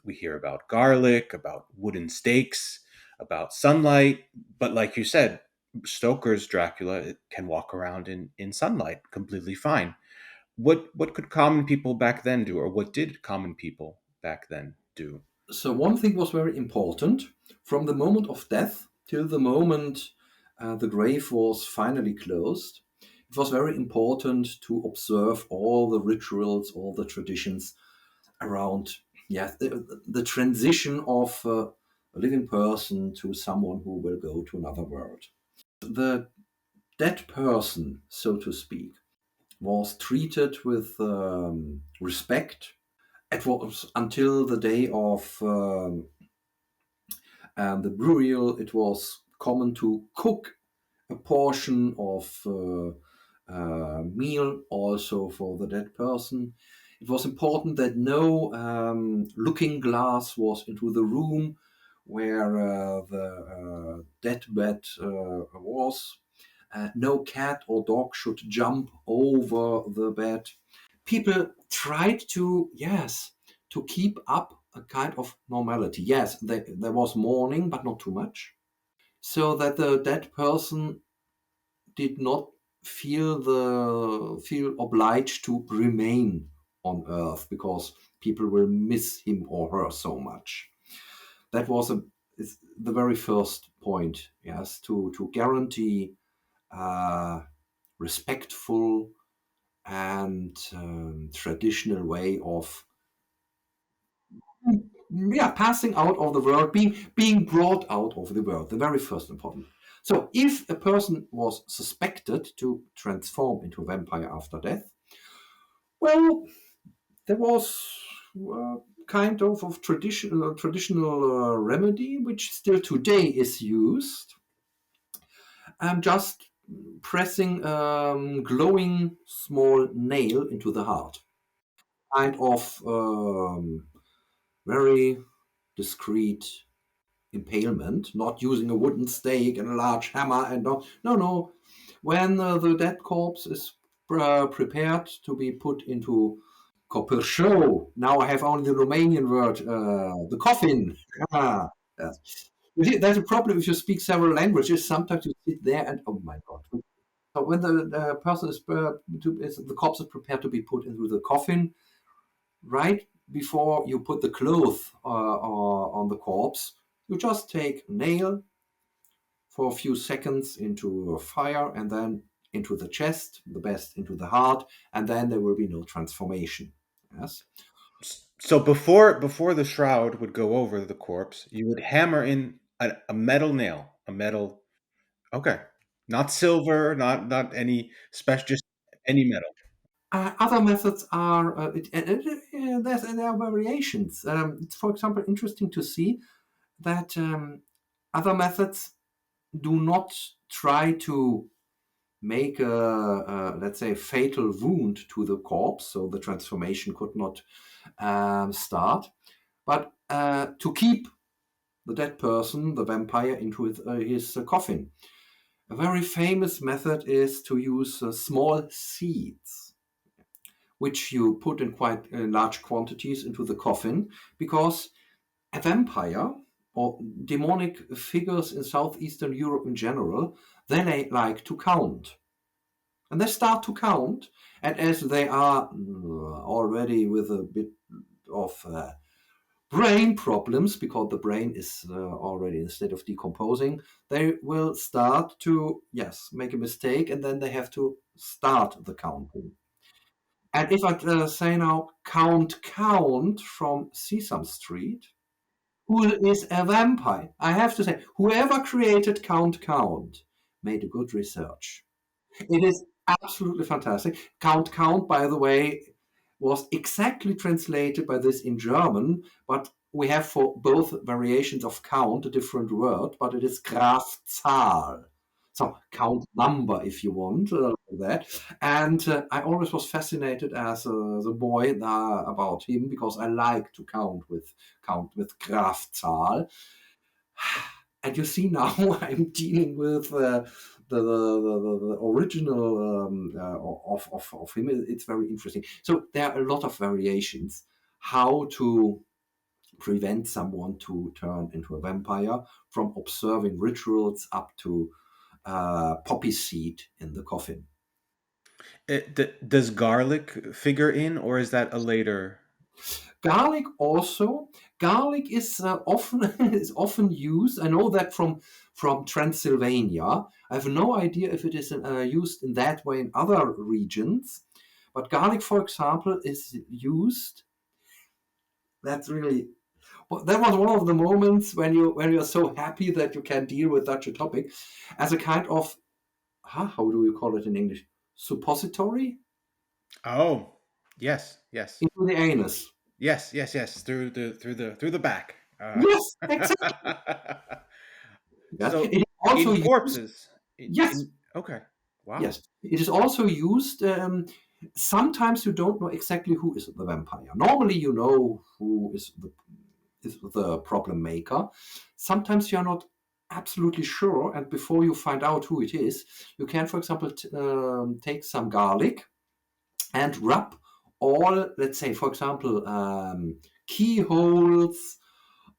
we hear about garlic, about wooden stakes, about sunlight, but like you said, Stoker's Dracula can walk around in sunlight completely fine. What could common people back then do, or what did common people back then do? So one thing was very important: from the moment of death till the moment the grave was finally closed. It was very important to observe all the rituals, all the traditions around, yeah, the transition of a living person to someone who will go to another world. The dead person, so to speak, was treated with respect. It was until the day of the burial, it was common to cook a portion of meal also for the dead person. It was important that no looking glass was into the room where the deathbed was. No cat or dog should jump over the bed. People tried to, yes, to keep up a kind of normality. Yes, there was mourning, but not too much, so that the dead person did not feel obliged to remain on Earth because people will miss him or her so much. That was the very first point. Yes, to guarantee respectful and traditional way of passing out of the world, being brought out of the world, the very first important. So if a person was suspected to transform into a vampire after death, well, there was kind of traditional remedy, which still today is used. Just pressing glowing small nail into the heart. Kind of very discreet impalement, not using a wooden stake and a large hammer, and no. When the dead corpse is prepared to be put into coperșou, now I have only the Romanian word, the coffin. Yes. You see, there's a problem if you speak several languages. Sometimes you sit there and oh my god. So when the person the corpse is prepared to be put into the coffin, right before you put the cloth on the corpse, you just take a nail for a few seconds into a fire and then into the chest, the best into the heart, and then there will be no transformation. Yes. So before the shroud would go over the corpse, you would hammer in a metal nail, a metal. Okay, not silver, not any special, just any metal. Other methods are there are variations. It's, for example, interesting to see that other methods do not try to make a let's say fatal wound to the corpse, so the transformation could not start, but to keep the dead person, the vampire, into his coffin. A very famous method is to use small seeds, which you put in quite large quantities into the coffin, because a vampire or demonic figures in Southeastern Europe in general, they like to count. And they start to count, and as they are already with a bit of brain problems, because the brain is already in a state of decomposing, they will start to, yes, make a mistake, and then they have to start the counting. And if I say now, count from Sesame Street, who is a vampire? I have to say, whoever created Count made a good research. It is absolutely fantastic. Count, by the way, was exactly translated by this in German, but we have for both variations of count a different word, but it is Grafzahl. So count number, if you want, that. And I always was fascinated as the boy about him, because I like to count with Grafzahl. And you see now I'm dealing with the original of him. It's very interesting. So there are a lot of variations how to prevent someone to turn into a vampire, from observing rituals up to poppy seed in the coffin. Does garlic figure in, or is that a later? Garlic also. Garlic is often is often used. I know that from Transylvania. I have no idea if it is used in that way in other regions. But garlic, for example, is used. That's really. Well, that was one of the moments when you're so happy that you can deal with such a topic, as a kind of how do you call it in English? Suppository. Oh, yes, yes, into the anus. yes, yes, yes. Through the back. Yes, exactly. Yes. It So is also in used. corpses. Yes, In Okay. Wow. yes. It is also used. Sometimes you don't know exactly who is the vampire. Normally, you know who is the problem maker. Sometimes you are not absolutely sure, and before you find out who it is, you can, for example, take some garlic and rub all, let's say, for example, keyholes,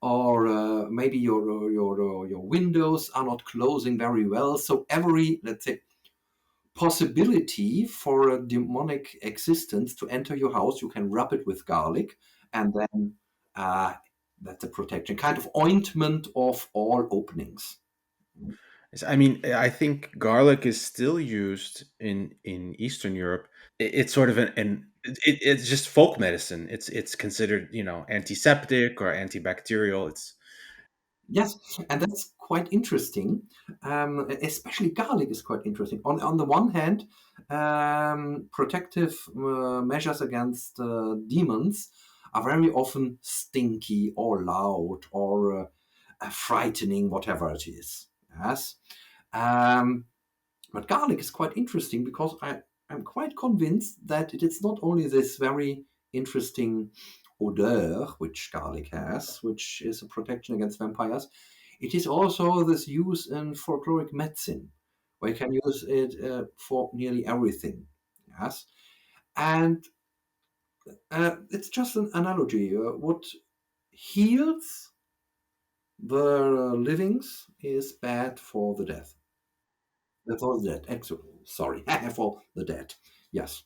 or maybe your windows are not closing very well. So every, let's say, possibility for a demonic existence to enter your house, you can rub it with garlic, and then uh, that's a protection, kind of ointment of all openings. I mean, I think garlic is still used in Eastern Europe. It's sort of it's just folk medicine. It's considered, antiseptic or antibacterial. It's Yes, and that's quite interesting. Especially garlic is quite interesting. On the one hand, protective measures against demons are very often stinky or loud or frightening, whatever it is. Yes, um, but garlic is quite interesting because I'm quite convinced that it is not only this very interesting odor which garlic has, which is a protection against vampires. It is also this use in folkloric medicine, where you can use it for nearly everything. Yes, and it's just an analogy. What heals the livings is bad for the dead. For the dead. Sorry, for the dead. Yes.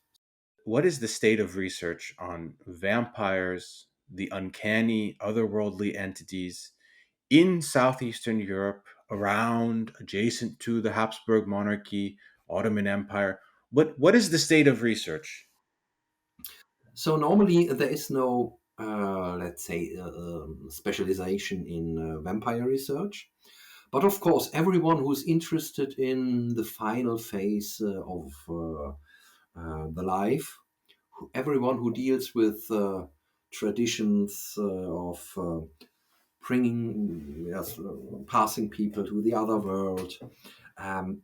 What is the state of research on vampires, the uncanny, otherworldly entities in southeastern Europe, around, adjacent to the Habsburg Monarchy, Ottoman Empire? What is the state of research? So normally there is no, let's say, specialization in vampire research. But of course, everyone who's interested in the final phase of the life, everyone who deals with traditions of bringing, yes, passing people to the other world,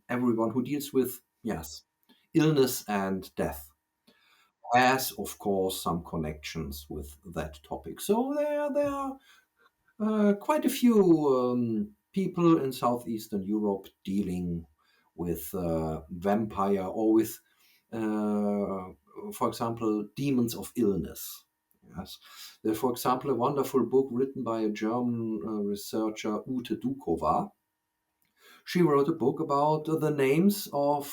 everyone who deals with, yes, illness and death has, of course, some connections with that topic. So there are quite a few people in southeastern Europe dealing with vampire or with, for example, demons of illness. Yes, there's, for example, a wonderful book written by a German researcher, Ute Dukova. She wrote a book about the names of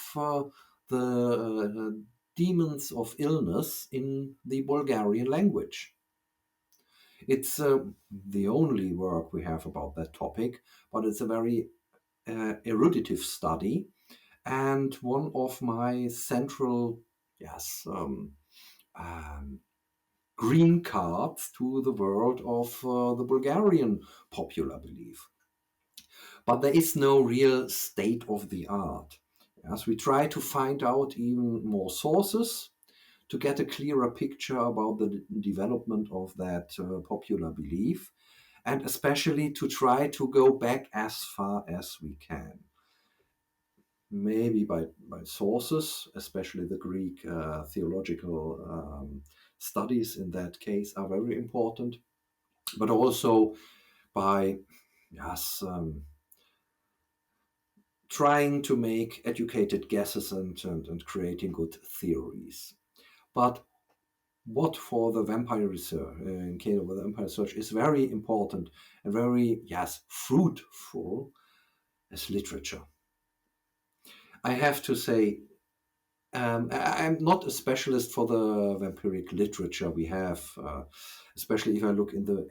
the demons of illness in the Bulgarian language. It's the only work we have about that topic, but it's a very eruditive study and one of my central, yes, um, green cards to the world of the Bulgarian popular belief. But there is no real state of the art. As we try to find out even more sources to get a clearer picture about the development of that popular belief, and especially to try to go back as far as we can. Maybe by sources, especially the Greek theological studies in that case are very important, but also by, yes, trying to make educated guesses and creating good theories. But what for the vampire research, in case of the vampire research, is very important and very, yes, fruitful as literature. I have to say, I'm not a specialist for the vampiric literature we have, especially if I look in the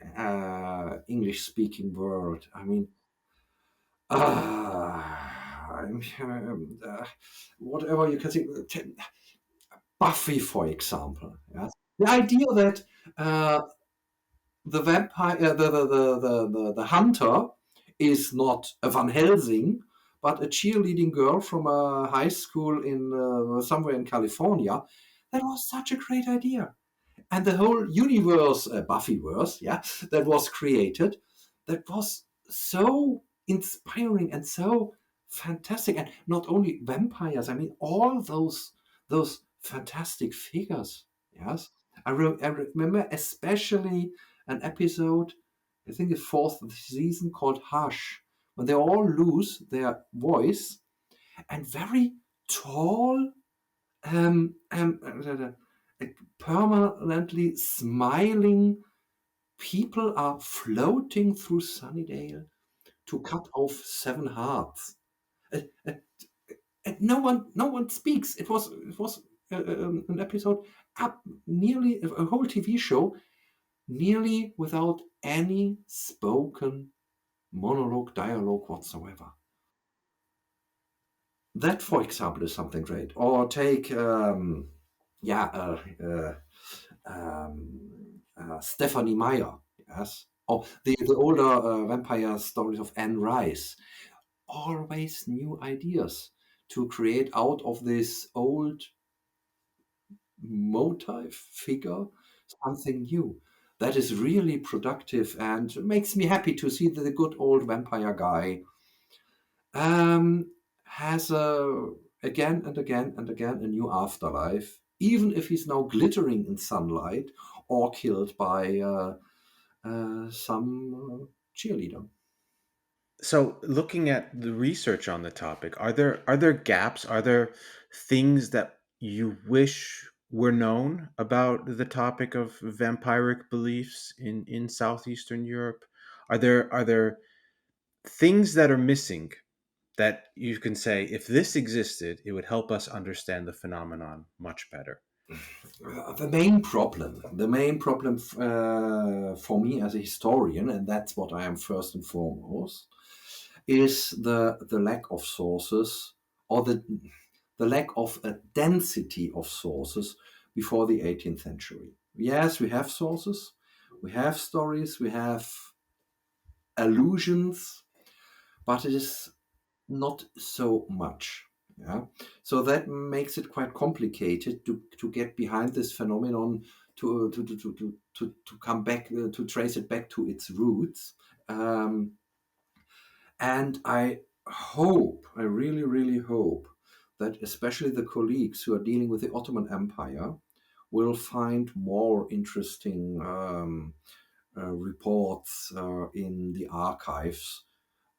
English-speaking world. I mean, whatever you can see, Buffy, for example. Yes? The idea that the vampire, the hunter is not a Van Helsing, but a cheerleading girl from a high school in somewhere in California. That was such a great idea. And the whole universe, Buffyverse, yeah, that was created, that was so inspiring and so fantastic. And not only vampires, I mean, all those fantastic figures. Yes, I remember especially an episode, I think the fourth season, called Hush, when they all lose their voice, and very tall, um, um, uh, permanently smiling people are floating through Sunnydale to cut off 7 hearts. Uh, uh, and no one speaks. It was an episode up nearly a whole TV show, nearly without any spoken monologue, dialogue whatsoever. That, for example, is something great. Or take, yeah, Stephanie Meyer, yes, or the older vampire stories of Anne Rice. Always new ideas to create out of this old motive figure something new. That is really productive and makes me happy to see that the good old vampire guy um, has again and again and again a new afterlife, even if he's now glittering in sunlight or killed by some cheerleader. So, looking at the research on the topic, are there gaps? Are there things that you wish were known about the topic of vampiric beliefs in southeastern Europe? Are there things that are missing that you can say, if this existed, it would help us understand the phenomenon much better? The main problem for me as a historian, and that's what I am first and foremost, is the lack of sources, or the lack of a density of sources before the 18th century. Yes, we have sources, we have stories, we have allusions, but it is not so much. Yeah, so that makes it quite complicated to get behind this phenomenon, to come back, to trace it back to its roots. Um, and I really, really hope that especially the colleagues who are dealing with the Ottoman Empire will find more interesting reports in the archives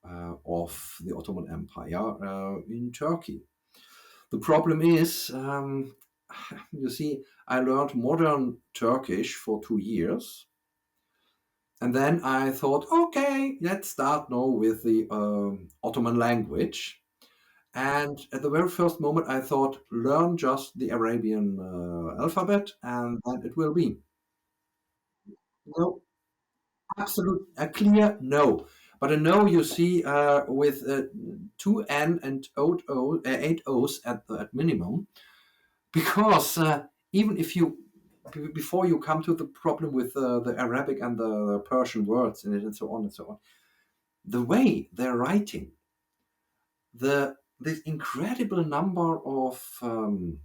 of the Ottoman Empire in Turkey. The problem is, you see, I learned modern Turkish for 2 years. And then I thought, okay, let's start now with the Ottoman language. And at the very first moment, I thought, learn just the Arabian alphabet, and then it will be. No, absolute, a clear no. But a no, you see, with two N and eight O's at minimum, because even if you before you come to the problem with the Arabic and the Persian words in it and so on and so on, the way they're writing, this incredible number of um,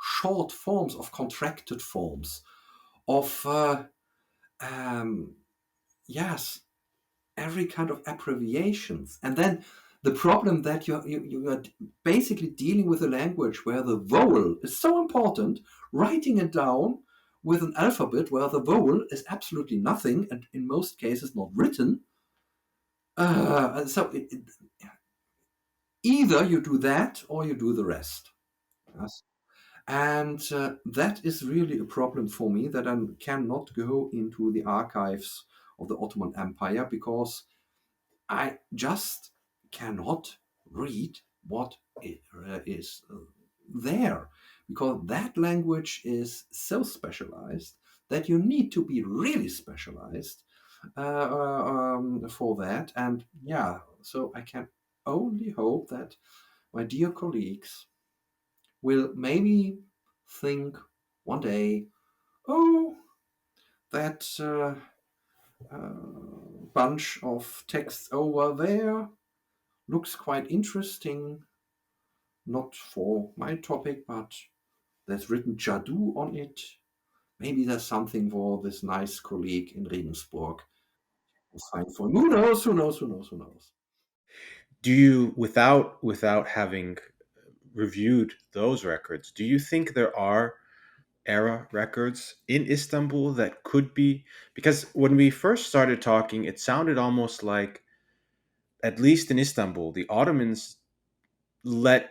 short forms, of contracted forms, of um, yes, every kind of abbreviations, and then the problem that you are basically dealing with a language where the vowel is so important, writing it down with an alphabet where the vowel is absolutely nothing and in most cases not written. Either you do that or you do the rest. Yes. And that is really a problem for me, that I cannot go into the archives of the Ottoman Empire because I just cannot read what is there, because that language is so specialized that you need to be really specialized for that. And yeah, so I can only hope that my dear colleagues will maybe think one day, oh, that bunch of texts over there looks quite interesting, not for my topic, but There's written Jadoo on it. Maybe there's something for this nice colleague in Regensburg to find for. Who knows? Who knows? Who knows? Who knows? Do you, without having reviewed those records, do you think there are era records in Istanbul that could be? Because when we first started talking, it sounded almost like, at least in Istanbul, the Ottomans let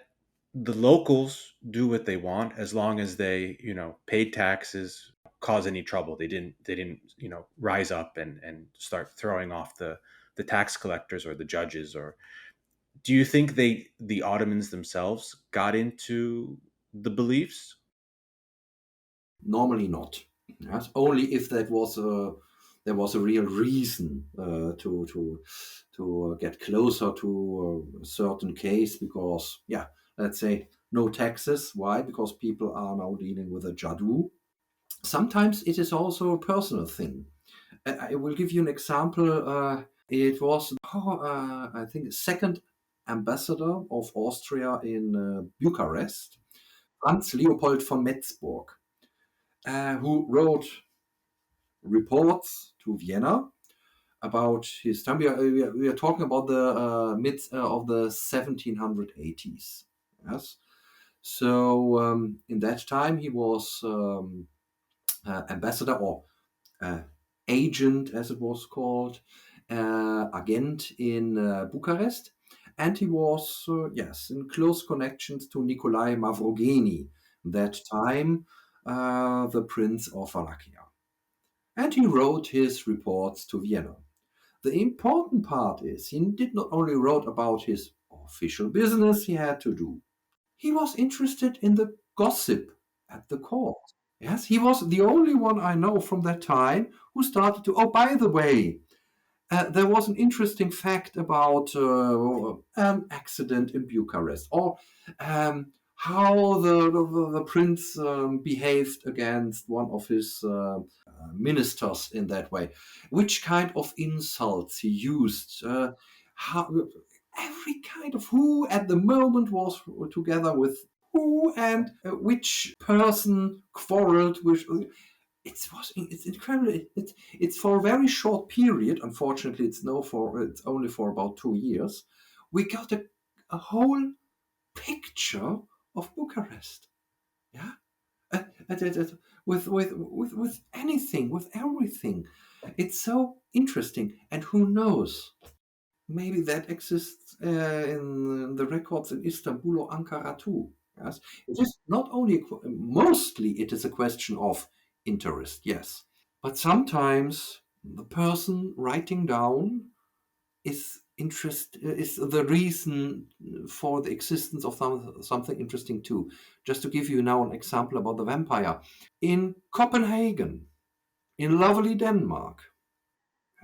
the locals do what they want as long as they, paid taxes, cause any trouble. They didn't, rise up and start throwing off the tax collectors or the judges. Or do you think the Ottomans themselves got into the beliefs? Normally not. Yes, only if there was a real reason to get closer to a certain case, because yeah, let's say no taxes. Why? Because people are now dealing with a jadoo. Sometimes it is also a personal thing. I will give you an example. It was, I think, second ambassador of Austria in Bucharest, Franz Leopold von Metzburg, who wrote reports to Vienna about his time. We are talking about the mid of the 1780s. Yes. So in that time, he was ambassador, or uh, agent, as it was called, agent in Bucharest. And he was, yes, in close connections to Nikolai Mavrogeni, that time the Prince of Wallachia. And he wrote his reports to Vienna. The important part is he did not only write about his official business he had to do, he was interested in the gossip at the court. Yes, he was the only one I know from that time who started to. Oh, by the way, there was an interesting fact about an accident in Bucharest, or how the prince behaved against one of his ministers in that way, which kind of insults he used, how, every kind of who at the moment was together with who, and which person quarreled with. It's incredible. It's for a very short period. Unfortunately, it's only for about 2 years. We got a whole picture of Bucharest. Yeah, with anything, with everything. It's so interesting. And who knows? Maybe that exists in the records in Istanbul or Ankara too. Yes, it is not only mostly it is a question of interest. Yes, but sometimes the person writing down is the reason for the existence of something interesting too. Just to give you now an example about the vampire in Copenhagen, in lovely Denmark.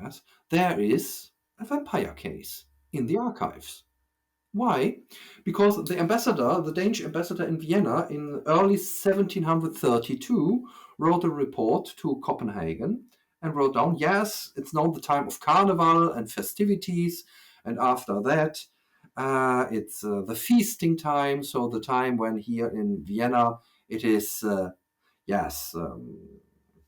Yes, there is a vampire case in the archives. Why? Because the Danish ambassador in Vienna in early 1732 wrote a report to Copenhagen and wrote down, yes, it's now the time of carnival and festivities, and after that, it's the feasting time, so the time when here in Vienna it is, yes,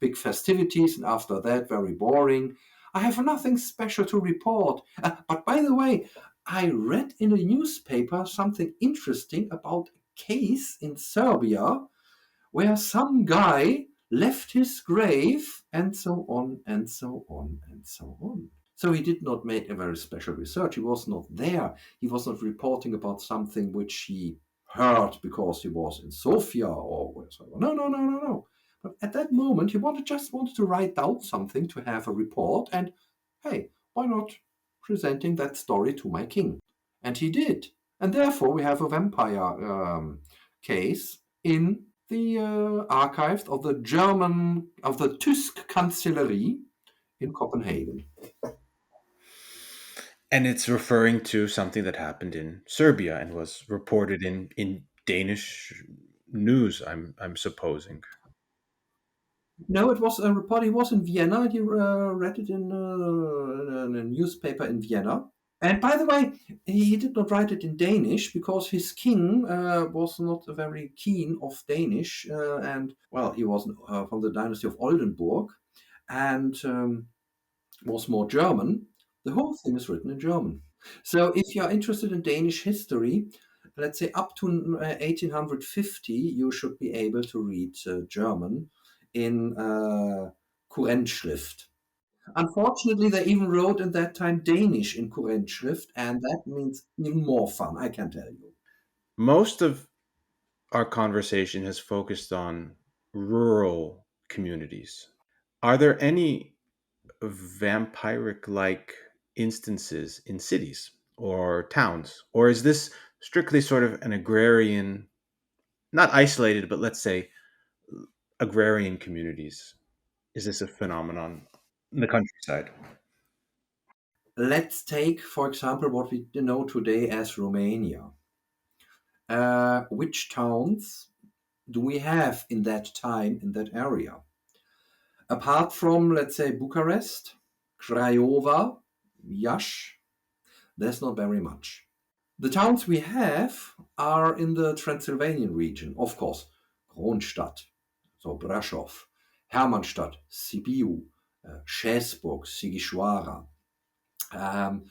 big festivities, and after that, very boring. I have nothing special to report. But by the way, I read in a newspaper something interesting about a case in Serbia where some guy left his grave, and so on, and so on, and so on. So he did not make a very special research. He was not there. He was not reporting about something which he heard because he was in Sofia or whatever. No, no, no, no, no. But at that moment, he just wanted to write down something to have a report, and hey, why not presenting that story to my king? And he did. And therefore, we have a vampire case in the archives of the Tysk Kanzlerie in Copenhagen. And it's referring to something that happened in Serbia and was reported in Danish news, I'm supposing. No, it was a report. He was in Vienna. He read it in a newspaper in Vienna. And by the way, he did not write it in Danish because his king was not very keen of Danish, and well, he was from the dynasty of Oldenburg, and was more German. The whole thing is written in German. So if you are interested in Danish history, let's say up to 1850, you should be able to read German in Kurrentschrift. Unfortunately, they even wrote in that time Danish in Kurrentschrift, and that means even more fun, I can tell you. Most of our conversation has focused on rural communities. Are there any vampiric like instances in cities or towns? Or is this strictly sort of an agrarian, not isolated, but let's say agrarian communities? Is this a phenomenon in the countryside? Let's take, for example, what we know today as Romania. Which towns do we have in that time in that area? Apart from, let's say, Bucharest, Craiova, Iași, there's not very much. The towns we have are in the Transylvanian region, of course. Kronstadt, so Brașov, Hermannstadt, Sibiu, Scesburg, Sighișoara. Um,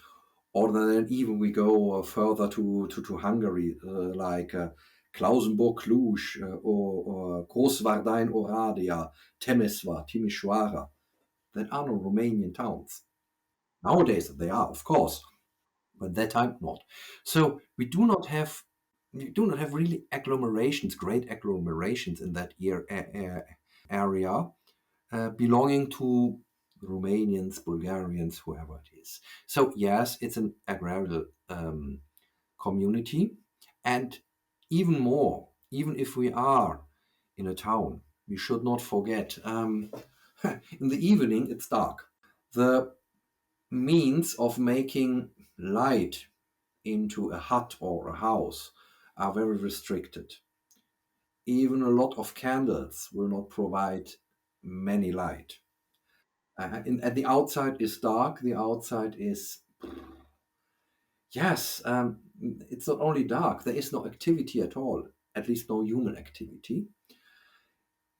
or then even we go further to Hungary, like Klausenburg, Cluj, or Großwardein, Oradea, Temeswar, Timișoara. That are no Romanian towns. Nowadays they are, of course, but at that time not. So we do not have really agglomerations, great agglomerations in that area belonging to Romanians, Bulgarians, whoever it is. So yes, it's an agrarian community, and even more, even if we are in a town, we should not forget. In the evening, it's dark. The means of making light into a hut or a house are very restricted. Even a lot of candles will not provide many light. At the outside is dark. The outside is, yes, it's not only dark, there is no activity at all, at least no human activity.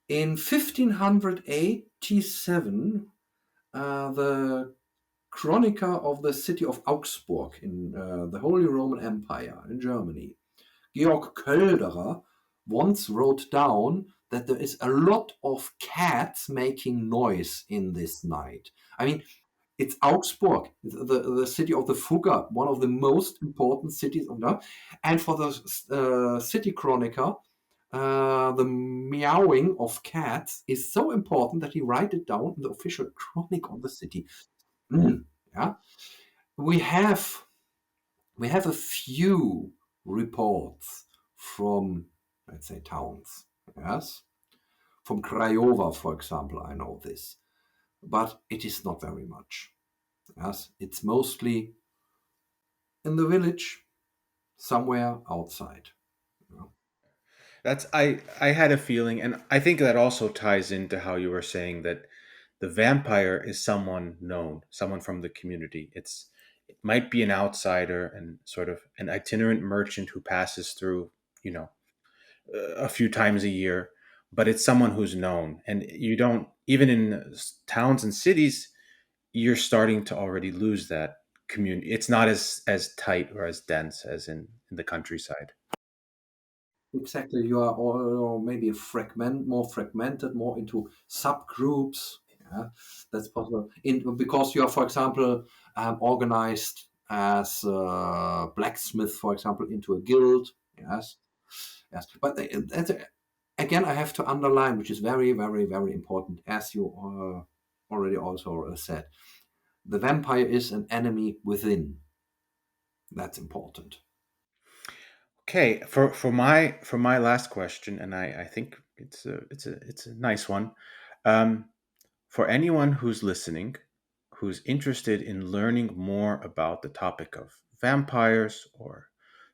In 1587, the chronicler of the city of Augsburg in the Holy Roman Empire in Germany, Georg Köhler, once wrote down that there is a lot of cats making noise in this night. I mean, it's Augsburg, the city of the Fugger, one of the most important cities of that. And for the city chronicler, the meowing of cats is so important that he write it down in the official chronic of the city. Yeah, we have we have a few reports from, let's say, towns. Yes, from Craiova, for example, I know this, but it is not very much. Yes, it's mostly in the village, somewhere outside. You know. That's I had a feeling, and I think that also ties into how you were saying that the vampire is someone known, someone from the community. It might be an outsider and sort of an itinerant merchant who passes through, you know, a few times a year, but it's someone who's known. And you don't, even in towns and cities, you're starting to already lose that community. It's not as tight or as dense as in the countryside. Exactly, you are all maybe more fragmented, more into subgroups. Yeah, that's possible. Because you are, for example, organized as a blacksmith, for example, into a guild. Yes, yes. But again, I have to underline, which is very, very, very important, as you already also said. The vampire is an enemy within. That's important. Okay, for my last question, and I think it's a nice one. Um, for anyone who's listening, who's interested in learning more about the topic of vampires or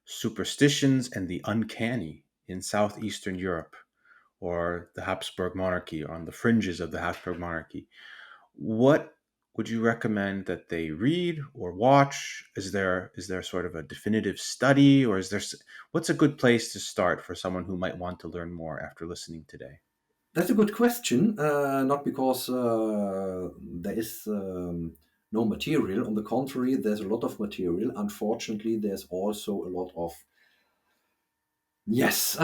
superstitions and the uncanny in southeastern Europe or the Habsburg Monarchy or on the fringes of the Habsburg Monarchy, what would you recommend that they read or watch? Is there sort of a definitive study, or what's a good place to start for someone who might want to learn more after listening today? That's a good question. Not because there is no material. On the contrary, there's a lot of material. Unfortunately, there's also a lot of yes.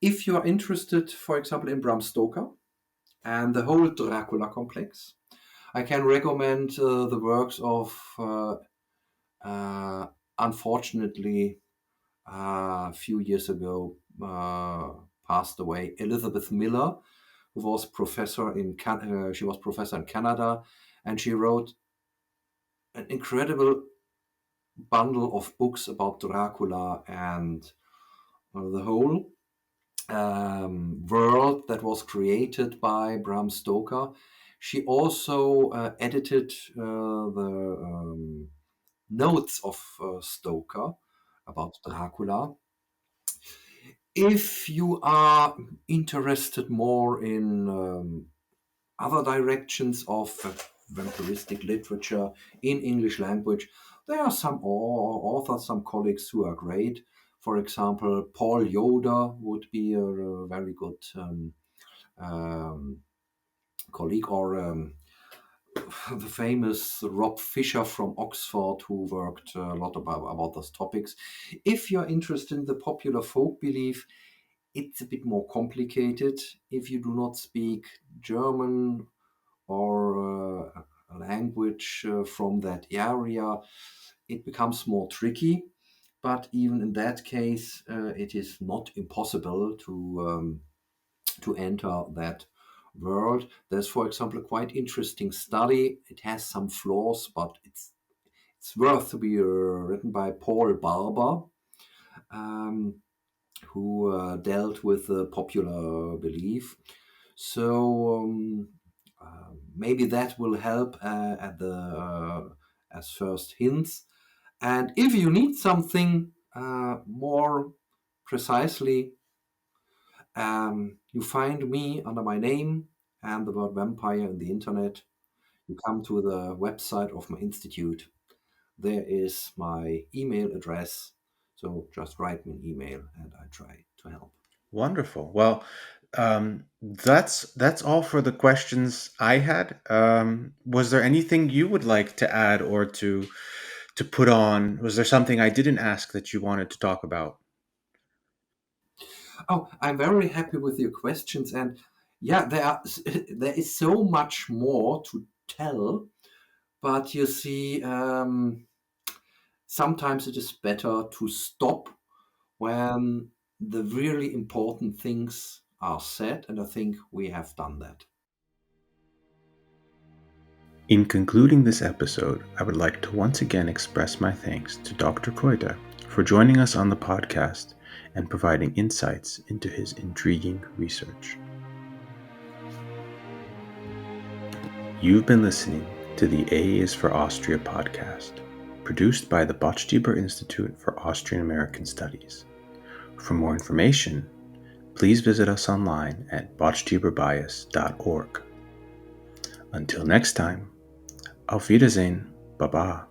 If you are interested, for example, in Bram Stoker and the whole Dracula complex, I can recommend the works of, unfortunately, a few years ago passed away, Elizabeth Miller, who was professor in she was professor in Canada, and she wrote an incredible bundle of books about Dracula and the whole world that was created by Bram Stoker. She also edited the notes of Stoker about Dracula. If you are interested more in other directions of vampiristic literature in English language, there are some authors, some colleagues who are great. For example, Paul Yoder would be a very good colleague, or the famous Rob Fisher from Oxford, who worked a lot about those topics. If you're interested in the popular folk belief, it's a bit more complicated. If you do not speak German or a language from that area, it becomes more tricky. But even in that case, it is not impossible to enter that world. There's, for example, a quite interesting study. It has some flaws, but it's worth to be written by Paul Barber, um, who dealt with the popular belief. So maybe that will help at the as first hints. And if you need something more precisely, you find me under my name and the word vampire in the internet. You come to the website of my institute. There is my email address. So just write me an email and I try to help. Wonderful. Well, that's all for the questions I had. Was there anything you would like to add or to put on? Was there something I didn't ask that you wanted to talk about? Oh, I'm very happy with your questions. And yeah, there is so much more to tell. But you see, sometimes it is better to stop when the really important things are said. And I think we have done that. In concluding this episode, I would like to once again express my thanks to Dr. Kreuter for joining us on the podcast and providing insights into his intriguing research. You've been listening to the A is for Austria podcast, produced by the Botstiber Institute for Austrian-American Studies. For more information, please visit us online at botstiberbias.org. Until next time, auf Wiedersehen, Baba.